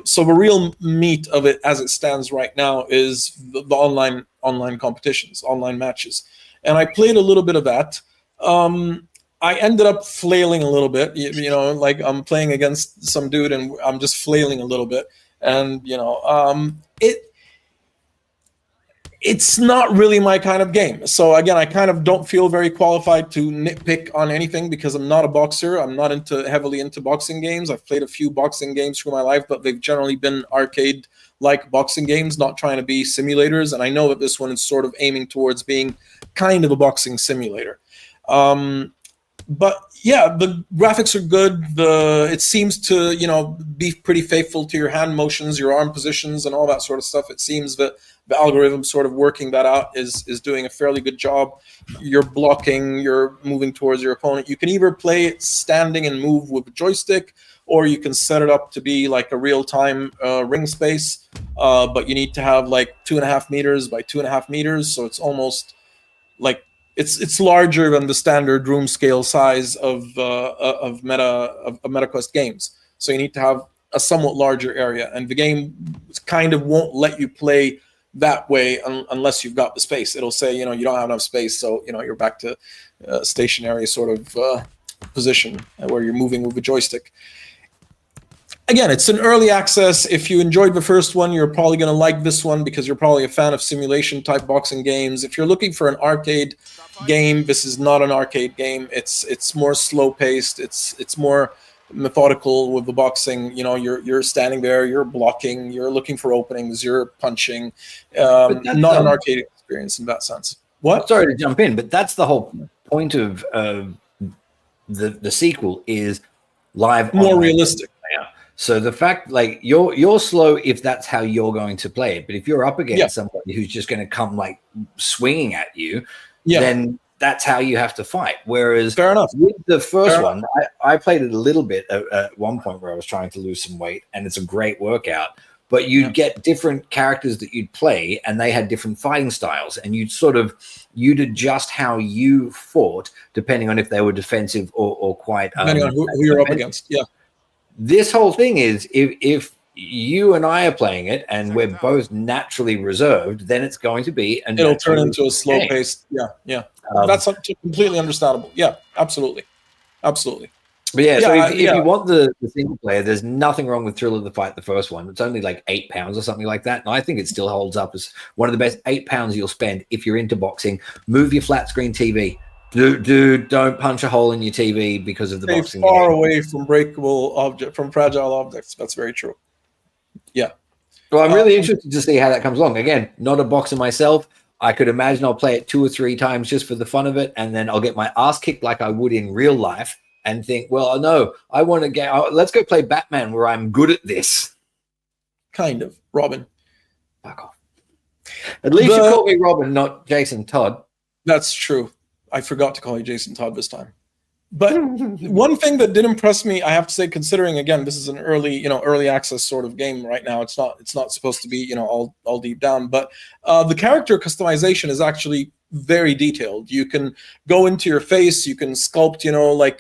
B: So the real meat of it, as it stands right now, is the online competitions, online matches, and I played a little bit of that. I ended up flailing a little bit. You know, like I'm playing against some dude, and I'm just flailing a little bit, and it's not really my kind of game. So again, I kind of don't feel very qualified to nitpick on anything because I'm not a boxer. I'm not heavily into boxing games. I've played a few boxing games through my life, but they've generally been arcade-like boxing games, not trying to be simulators. And I know that this one is sort of aiming towards being kind of a boxing simulator. But yeah, the graphics are good. It seems to, be pretty faithful to your hand motions, your arm positions, and all that sort of stuff. It seems that the algorithm sort of working that out is doing a fairly good job. You're blocking, you're moving towards your opponent. You can either play it standing and move with a joystick, or you can set it up to be like a real-time ring space, but you need to have like 2.5 meters by 2.5 meters, so it's almost like it's larger than the standard room scale size of MetaQuest games. So you need to have a somewhat larger area, and the game kind of won't let you play that way unless you've got the space. It'll say, you don't have enough space, so you're back to stationary sort of position where you're moving with a joystick. Again, it's an early access. If you enjoyed the first one, you're probably going to like this one because you're probably a fan of simulation type boxing games. If you're looking for an arcade game, this is not an arcade game. It's more slow paced. It's more methodical with the boxing. You're standing there, you're blocking, you're looking for openings, you're punching. Not an arcade experience in that sense. What?
A: Sorry to jump in, but that's the whole point of the sequel is live,
B: more realistic.
A: Yeah. So the fact, like, you're slow if that's how you're going to play it, but if you're up against somebody who's just going to come like swinging at you, then that's how you have to fight. Whereas
B: fair enough.
A: With the first one, I played it a little bit at one point where I was trying to lose some weight, and it's a great workout. But you'd get different characters that you'd play, and they had different fighting styles, and you'd adjust how you fought depending on if they were defensive or quite
B: depending on who you're up against. Yeah.
A: This whole thing is if you and I are playing it and we're both naturally reserved, then it's going to be
B: it'll turn into a slow paced. Yeah. That's completely understandable. Yeah, absolutely. But
A: if you want the single player, there's nothing wrong with Thrill of the Fight, the first one. It's only like £8 or something like that. And I think it still holds up as one of the best £8 you'll spend if you're into boxing. Move your flat screen TV. Dude, don't punch a hole in your TV because of the boxing.
B: Far away from from fragile objects. That's very true. Yeah.
A: Well, I'm really interested to see how that comes along. Again, not a boxer myself. I could imagine I'll play it 2 or 3 times just for the fun of it, and then I'll get my ass kicked like I would in real life and think, well, no, I want to let's go play Batman where I'm good at this.
B: Kind of. Robin.
A: Fuck off. At least you called me Robin, not Jason Todd.
B: That's true. I forgot to call you Jason Todd this time. But one thing that did impress me, I have to say, considering again this is an early access sort of game right now. It's not supposed to be all deep down, but the character customization is actually very detailed. You can go into your face, you can sculpt,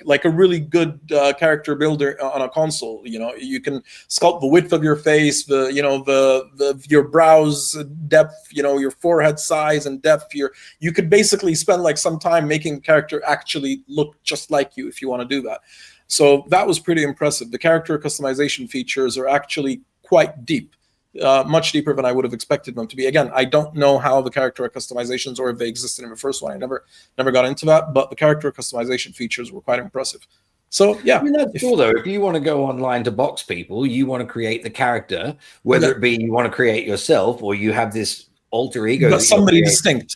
B: like a really good character builder on a console. You can sculpt the width of your face, your brows depth, your forehead size and depth. You could basically spend like some time making the character actually look just like you if you want to do that. So that was pretty impressive. The character customization features are actually quite deep. much deeper than I would have expected them to be. Again, I don't know how the character customizations or if they existed in the first one. I never got into that, but the character customization features were quite impressive. So yeah,
A: I mean, that's cool though. If you want to go online to box people, you want to create the character, whether it be you want to create yourself or you have this alter ego,
B: but somebody distinct.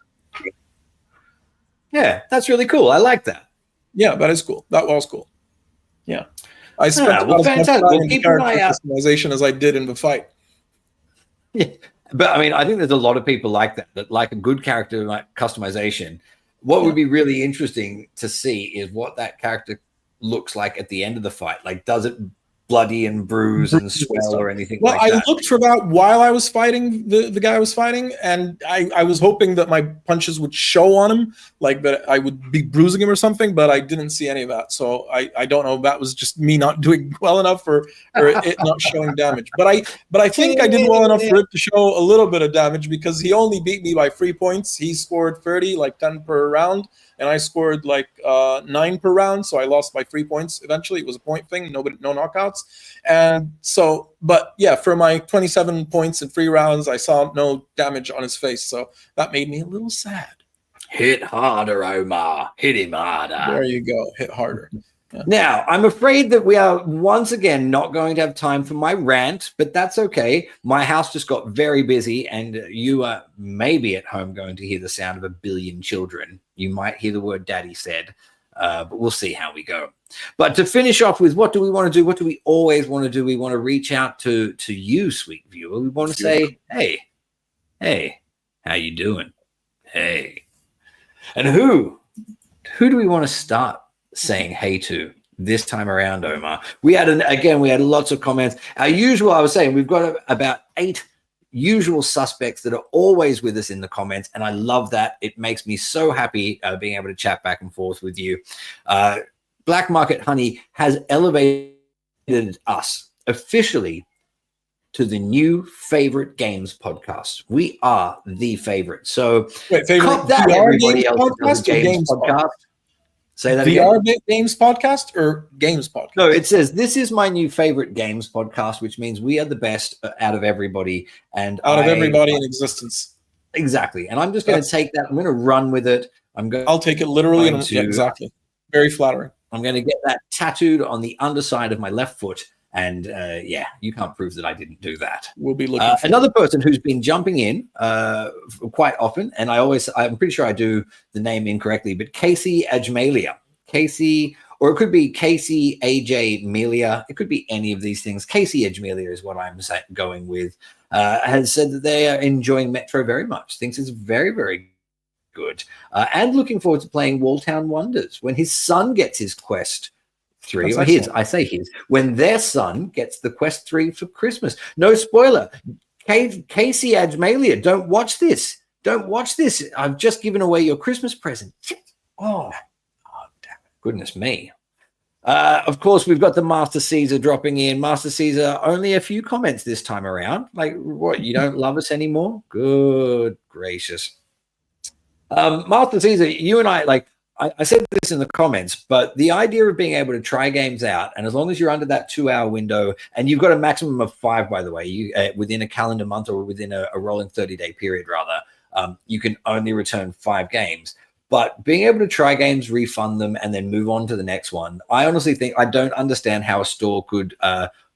A: Yeah, that's really cool. I like that.
B: Yeah, that is cool. That was cool. Yeah, I spent
A: well, fantastic. Well,
B: in the character customization as I did in the fight.
A: Yeah, but I mean, I think there's a lot of people like that. That like a good character like customization. What would be really interesting to see is what that character looks like at the end of the fight. Like, does it bloody and bruise and swell or anything like that?
B: Well, I looked for that while I was fighting the guy I was fighting, and I was hoping that my punches would show on him, like that I would be bruising him or something, but I didn't see any of that. So I don't know if that was just me not doing well enough or it not showing damage. But I think I did well enough for it to show a little bit of damage, because he only beat me by 3 points. He scored 30, like 10 per round, and I scored like 9 per round, so I lost by 3 points eventually. It was a point thing, no knockouts. And so, but yeah, for my 27 points in 3 rounds, I saw no damage on his face, so that made me a little sad.
A: Hit harder, Omar. Hit him harder.
B: There you go. Hit harder. Yeah.
A: Now, I'm afraid that we are once again not going to have time for my rant, but that's okay. My house just got very busy, and you are maybe at home going to hear the sound of a billion children. You might hear the word daddy said, but we'll see how we go. But to finish off with, what do we want to do? What do we always want to do? We want to reach out to you, sweet viewer. We want to say, hey, how you doing? Hey. And who do we want to start saying hey to this time around, Omar? We had lots of comments. Our usual, I was saying, we've got about 8 usual suspects that are always with us in the comments, and I love that. It makes me so happy being able to chat back and forth with you. Black Market Honey has elevated us officially to the new favorite games podcast. We are the favorite. So
B: favorite
A: that
B: VR
A: everybody else
B: podcast or games podcast?
A: Say that
B: VR
A: again.
B: games podcast or games podcast?
A: No, it says this is my new favorite games podcast, which means we are the best out of everybody and
B: everybody in existence.
A: Exactly. And I'm just going to take that. I'm going to run with it.
B: I'll take it literally. Exactly. Very flattering.
A: I'm going to get that tattooed on the underside of my left foot. And you can't prove that I didn't do that.
B: We'll be looking for
A: another person who's been jumping in quite often, and I'm pretty sure I do the name incorrectly, but Casey Ajmalia. Casey, or it could be Casey AJ Melia. It could be any of these things. Casey Ajmalia is what I'm going with. Has said that they are enjoying Metro very much. Thinks it's very, very good. And looking forward to playing Walltown Wonders when his son gets his Quest 3, or his, I say his, when their son gets the Quest 3 for Christmas. No spoiler. Casey Ajmalia, don't watch this. Don't watch this. I've just given away your Christmas present. Oh damn it. Goodness me. Of course, we've got the Master Caesar dropping in. Master Caesar, only a few comments this time around. Like, what, you don't love us anymore? Good gracious. Master Caesar, you and I said this in the comments, but the idea of being able to try games out, and as long as you're under that 2-hour window, and you've got a maximum of 5, by the way, within a calendar month or within a rolling 30-day period, rather, you can only return 5 games. But being able to try games, refund them, and then move on to the next one, I honestly think I don't understand how a store could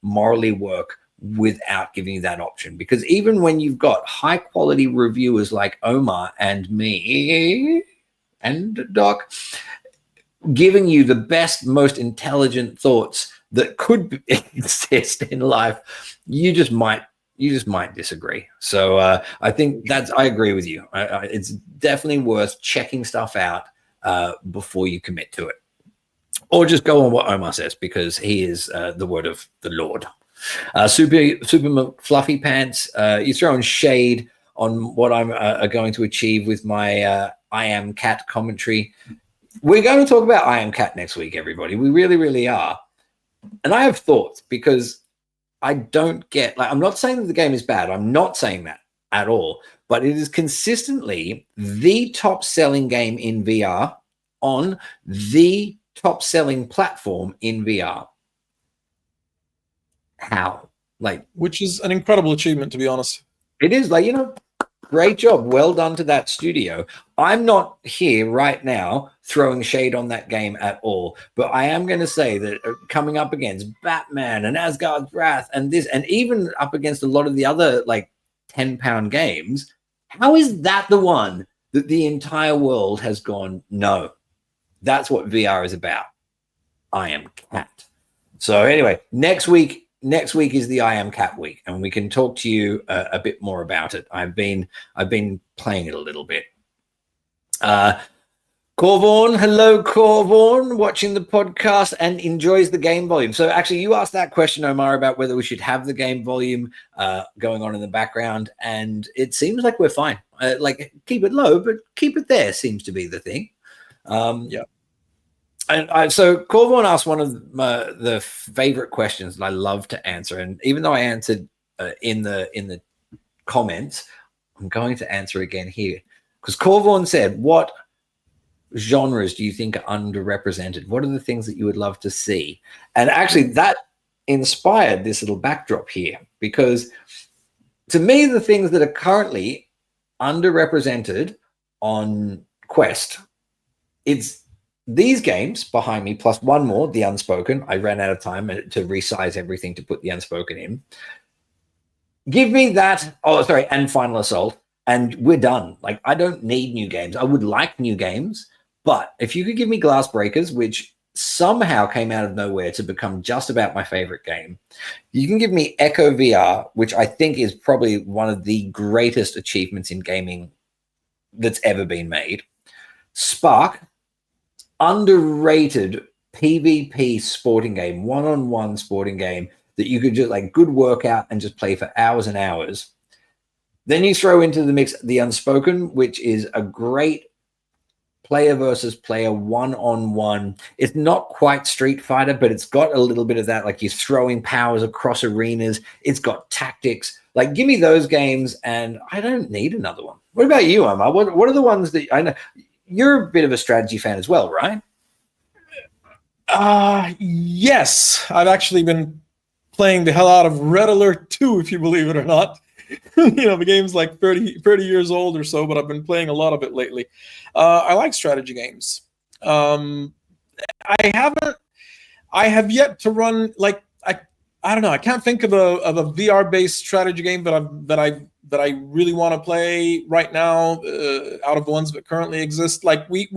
A: morally work without giving you that option. Because even when you've got high-quality reviewers like Omar and me and Doc giving you the best, most intelligent thoughts that could exist in life, you just might disagree. So I think I agree with you. It's definitely worth checking stuff out before you commit to it, or just go on what Omar says, because he is the word of the Lord. Super Fluffy Pants, you're throwing shade on what I'm going to achieve with my I Am Cat commentary. We're going to talk about I Am Cat next week, everybody. We really, really are. And I have thoughts, because I don't get, I'm not saying that the game is bad. I'm not saying that at all. But it is consistently the top-selling game in VR on the top-selling platform in VR. How? Like,
B: which is an incredible achievement, to be honest.
A: it is like, great job. Well done to that studio. I'm not here right now throwing shade on that game at all, but I am going to say that coming up against Batman and Asgard's Wrath and this, and even up against a lot of the other like 10-pound games, how is that the one that the entire world has gone, no, that's what VR is about? I Am Cat. So anyway, next week is the I Am Cat week, and we can talk to you a bit more about it. I've been playing it a little bit. Corvorn, hello Corvorn, watching the podcast and enjoys the game volume. So actually, you asked that question, Omar, about whether we should have the game volume going on in the background, and it seems like we're fine. Like, keep it low, but keep it there seems to be the thing.
B: Yeah.
A: And so Corvorn asked one of the favorite questions that I love to answer, and even though I answered in the comments, I'm going to answer again here, because Corvorn said, "What genres do you think are underrepresented? What are the things that you would love to see?" And actually, that inspired this little backdrop here, because to me, the things that are currently underrepresented on Quest, it's these games behind me, plus one more, The Unspoken. I ran out of time to resize everything to put The Unspoken in. Give me that. Oh, sorry. And Final Assault. And we're done. Like, I don't need new games. I would like new games. But if you could give me Glass Breakers, which somehow came out of nowhere to become just about my favorite game. You can give me Echo VR, which I think is probably one of the greatest achievements in gaming that's ever been made. Spark, underrated PvP sporting game, one-on-one sporting game that you could just like good workout and just play for hours and hours. Then you throw into the mix The Unspoken, which is a great player versus player one-on-one. It's not quite Street Fighter, but it's got a little bit of that, like you're throwing powers across arenas. It's got tactics. Like, give me those games and I don't need another one. What about you, Omar? What are the ones that I know? You're a bit of a strategy fan as well, right?
B: Yes. I've actually been playing the hell out of Red Alert 2, if you believe it or not. The game's like 30 years old or so, but I've been playing a lot of it lately. I like strategy games. I have yet to run, like, I don't know. I can't think of a VR-based strategy game that I really want to play right now out of the ones that currently exist. Like we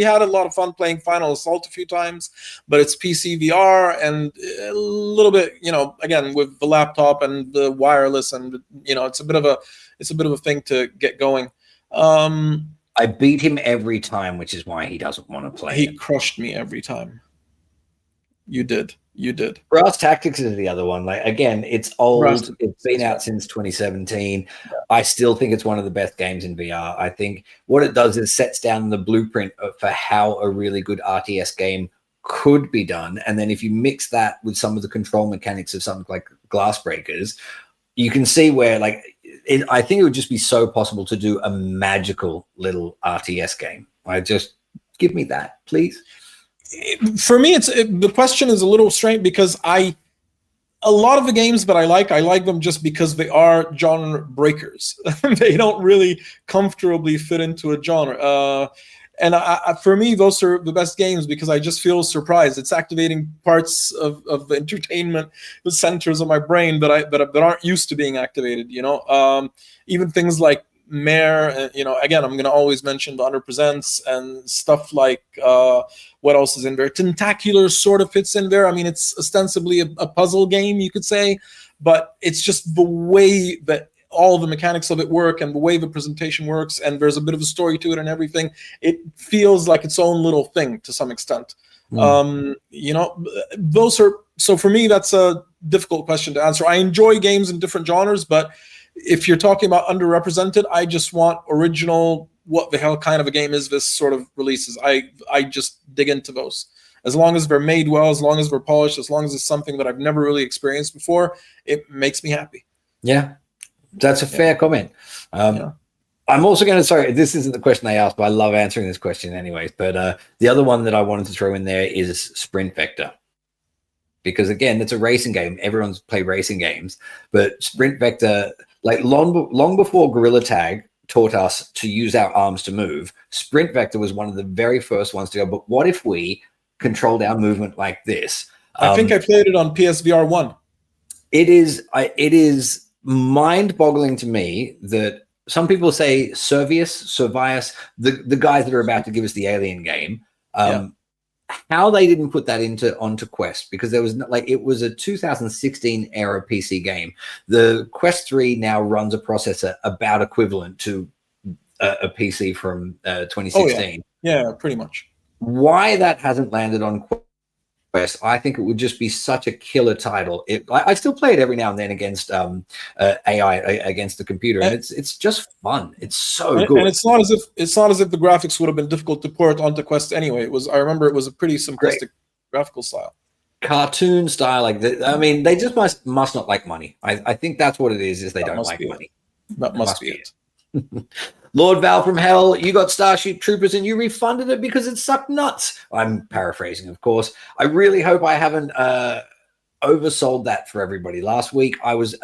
B: had a lot of fun playing Final Assault a few times, but it's PC VR and a little bit, again with the laptop and the wireless, and it's a bit of a thing to get going.
A: I beat him every time, which is why he doesn't want to play.
B: He crushed me every time. You did.
A: Brass Tactics is the other one. Like, again, it's old. It's been out since 2017. Yeah. I still think it's one of the best games in VR. I think what it does is sets down the blueprint for how a really good RTS game could be done. And then if you mix that with some of the control mechanics of something like Glass Breakers, you can see where, like, I think it would just be so possible to do a magical little RTS game. Just give me that, please.
B: For me, the question is a little strange because a lot of the games that I like them just because they are genre breakers. They don't really comfortably fit into a genre. And for me, those are the best games because I just feel surprised. It's activating parts of the entertainment, the centers of my brain that aren't used to being activated. Even things like Mare, again, I'm going to always mention the Underpresents and stuff like what else is in there? Tentacular sort of fits in there. I mean, it's ostensibly a puzzle game, you could say, but it's just the way that all the mechanics of it work and the way the presentation works, and there's a bit of a story to it and everything. It feels like its own little thing to some extent. Those are, so for me, that's a difficult question to answer. I enjoy games in different genres, but if you're talking about underrepresented, I just want original, what the hell kind of a game is this sort of releases. I just dig into those. As long as they're made well, as long as they're polished, as long as it's something that I've never really experienced before, it makes me happy.
A: Yeah, that's a fair comment. I'm also going to, sorry, this isn't the question they asked, but I love answering this question anyways. But the other one that I wanted to throw in there is Sprint Vector. because again, it's a racing game. Everyone's played racing games, but Sprint Vector, like long before Gorilla Tag taught us to use our arms to move, Sprint Vector was one of the very first ones to go, but what if we controlled our movement like this?
B: I think I played it on PSVR 1.
A: It is mind-boggling to me that some people say Servius, the guys that are about to give us the Alien game, how they didn't put that onto Quest, because there was it was a 2016 era PC game. The Quest 3 now runs a processor about equivalent to a PC from 2016.
B: Yeah, pretty much.
A: Why that hasn't landed on Quest, I think it would just be such a killer title. I still play it every now and then against AI, against the computer, and it's just fun. It's so good.
B: And it's not as if the graphics would have been difficult to port onto Quest anyway. I remember it was a pretty simplistic graphical style,
A: cartoon style. Like I mean, they just must not like money. I think that's what it is they don't like money.
B: That must be it.
A: Lord Val from Hell, you got Starship Troopers and you refunded it because it sucked nuts. I'm paraphrasing, of course. I really hope I haven't oversold that for everybody. Last week, I was,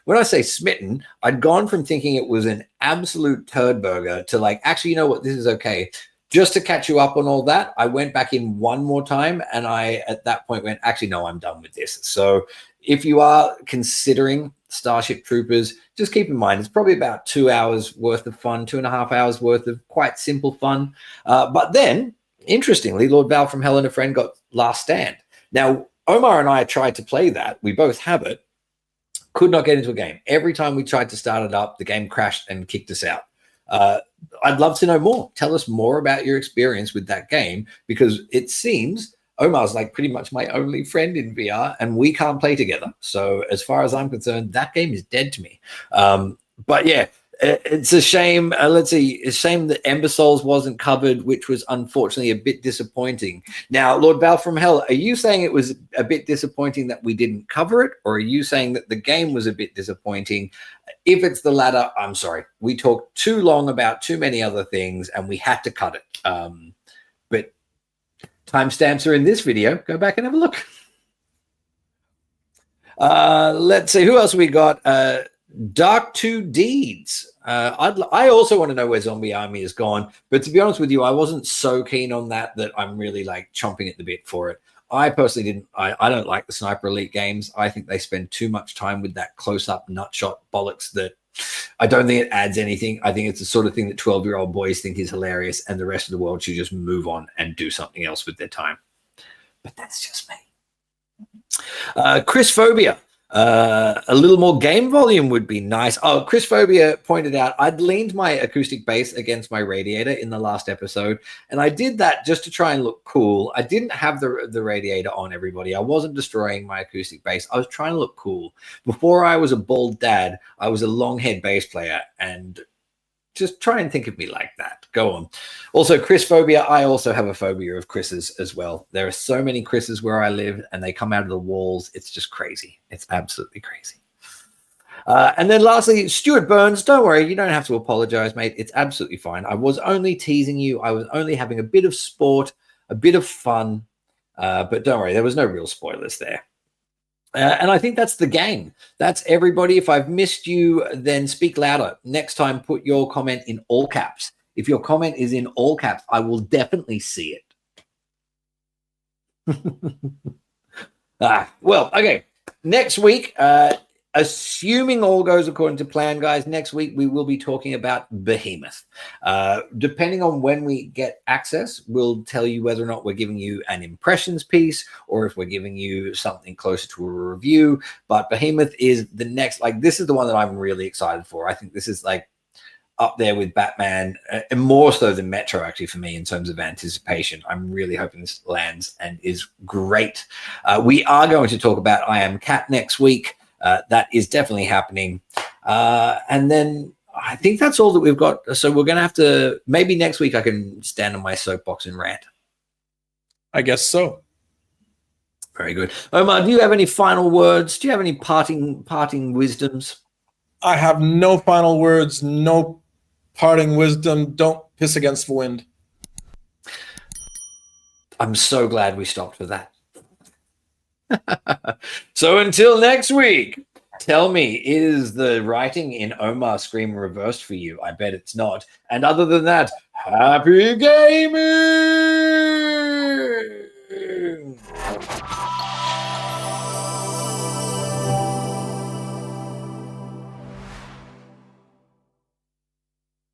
A: when I say smitten, I'd gone from thinking it was an absolute turd burger to like, actually, you know what, this is okay. Just to catch you up on all that, I went back in one more time and I, at that point, went, actually, no, I'm done with this. So if you are considering Starship Troopers, just keep in mind, it's probably about 2 hours worth of fun, 2.5 hours worth of quite simple fun. But then, interestingly, Lord Val from Hell and a friend got Last Stand. Now, Omar and I tried to play that. We both have it. Could not get into a game. Every time we tried to start it up, the game crashed and kicked us out. I'd love to know more. Tell us more about your experience with that game, because it seems Omar's like pretty much my only friend in VR and we can't play together. So as far as I'm concerned, that game is dead to me. But yeah, it's a shame. It's a shame that Ember Souls wasn't covered, which was unfortunately a bit disappointing. Now, Lord Val from Hell, are you saying it was a bit disappointing that we didn't cover it? Or are you saying that the game was a bit disappointing? If it's the latter, I'm sorry. We talked too long about too many other things and we had to cut it. But timestamps are in this video. Go back and have a look. Let's see. Who else we got? Dark 2 Deeds. I also want to know where Zombie Army is gone. But to be honest with you, I wasn't so keen on that I'm really like chomping at the bit for it. I personally didn't. I don't like the Sniper Elite games. I think they spend too much time with that close-up nutshot bollocks that I don't think it adds anything. I think it's the sort of thing that 12-year-old boys think is hilarious and the rest of the world should just move on and do something else with their time. But that's just me. Chris Phobia. A little more game volume would be nice. Oh, Chris Phobia pointed out I'd leaned my acoustic bass against my radiator in the last episode, and I did that just to try and look cool. I didn't have the radiator on, everybody. I wasn't destroying my acoustic bass. I was trying to look cool. Before I was a bald dad, I was a long head bass player, and just try and think of me like that. Go on. Also, Chris Phobia. I also have a phobia of Chris's as well. There are so many Chris's where I live, and they come out of the walls. It's just crazy. It's absolutely crazy. And then lastly, Stuart Burns. Don't worry. You don't have to apologize, mate. It's absolutely fine. I was only teasing you. I was only having a bit of sport, a bit of fun. But don't worry. There was no real spoilers there. And I think that's the game. That's everybody. If I've missed you, then speak louder. Next time, put your comment in all caps. If your comment is in all caps, I will definitely see it. Well, okay. Next week, assuming all goes according to plan, guys, next week we will be talking about Behemoth. Depending on when we get access, we'll tell you whether or not we're giving you an impressions piece or if we're giving you something closer to a review. But Behemoth is the next, this is the one that I'm really excited for. I think this is up there with Batman, and more so than Metro, actually, for me in terms of anticipation. I'm really hoping this lands and is great. We are going to talk about I Am Cat next week. That is definitely happening. And then I think that's all that we've got. So we're going to have to, maybe next week I can stand on my soapbox and rant.
B: I guess so.
A: Very good. Omar, do you have any final words? Do you have any parting wisdoms?
B: I have no final words, no parting wisdom. Don't piss against the wind.
A: I'm so glad we stopped with that. So until next week, tell me, is the writing in Omar Scream reversed for you? I bet it's not. And other than that, happy gaming!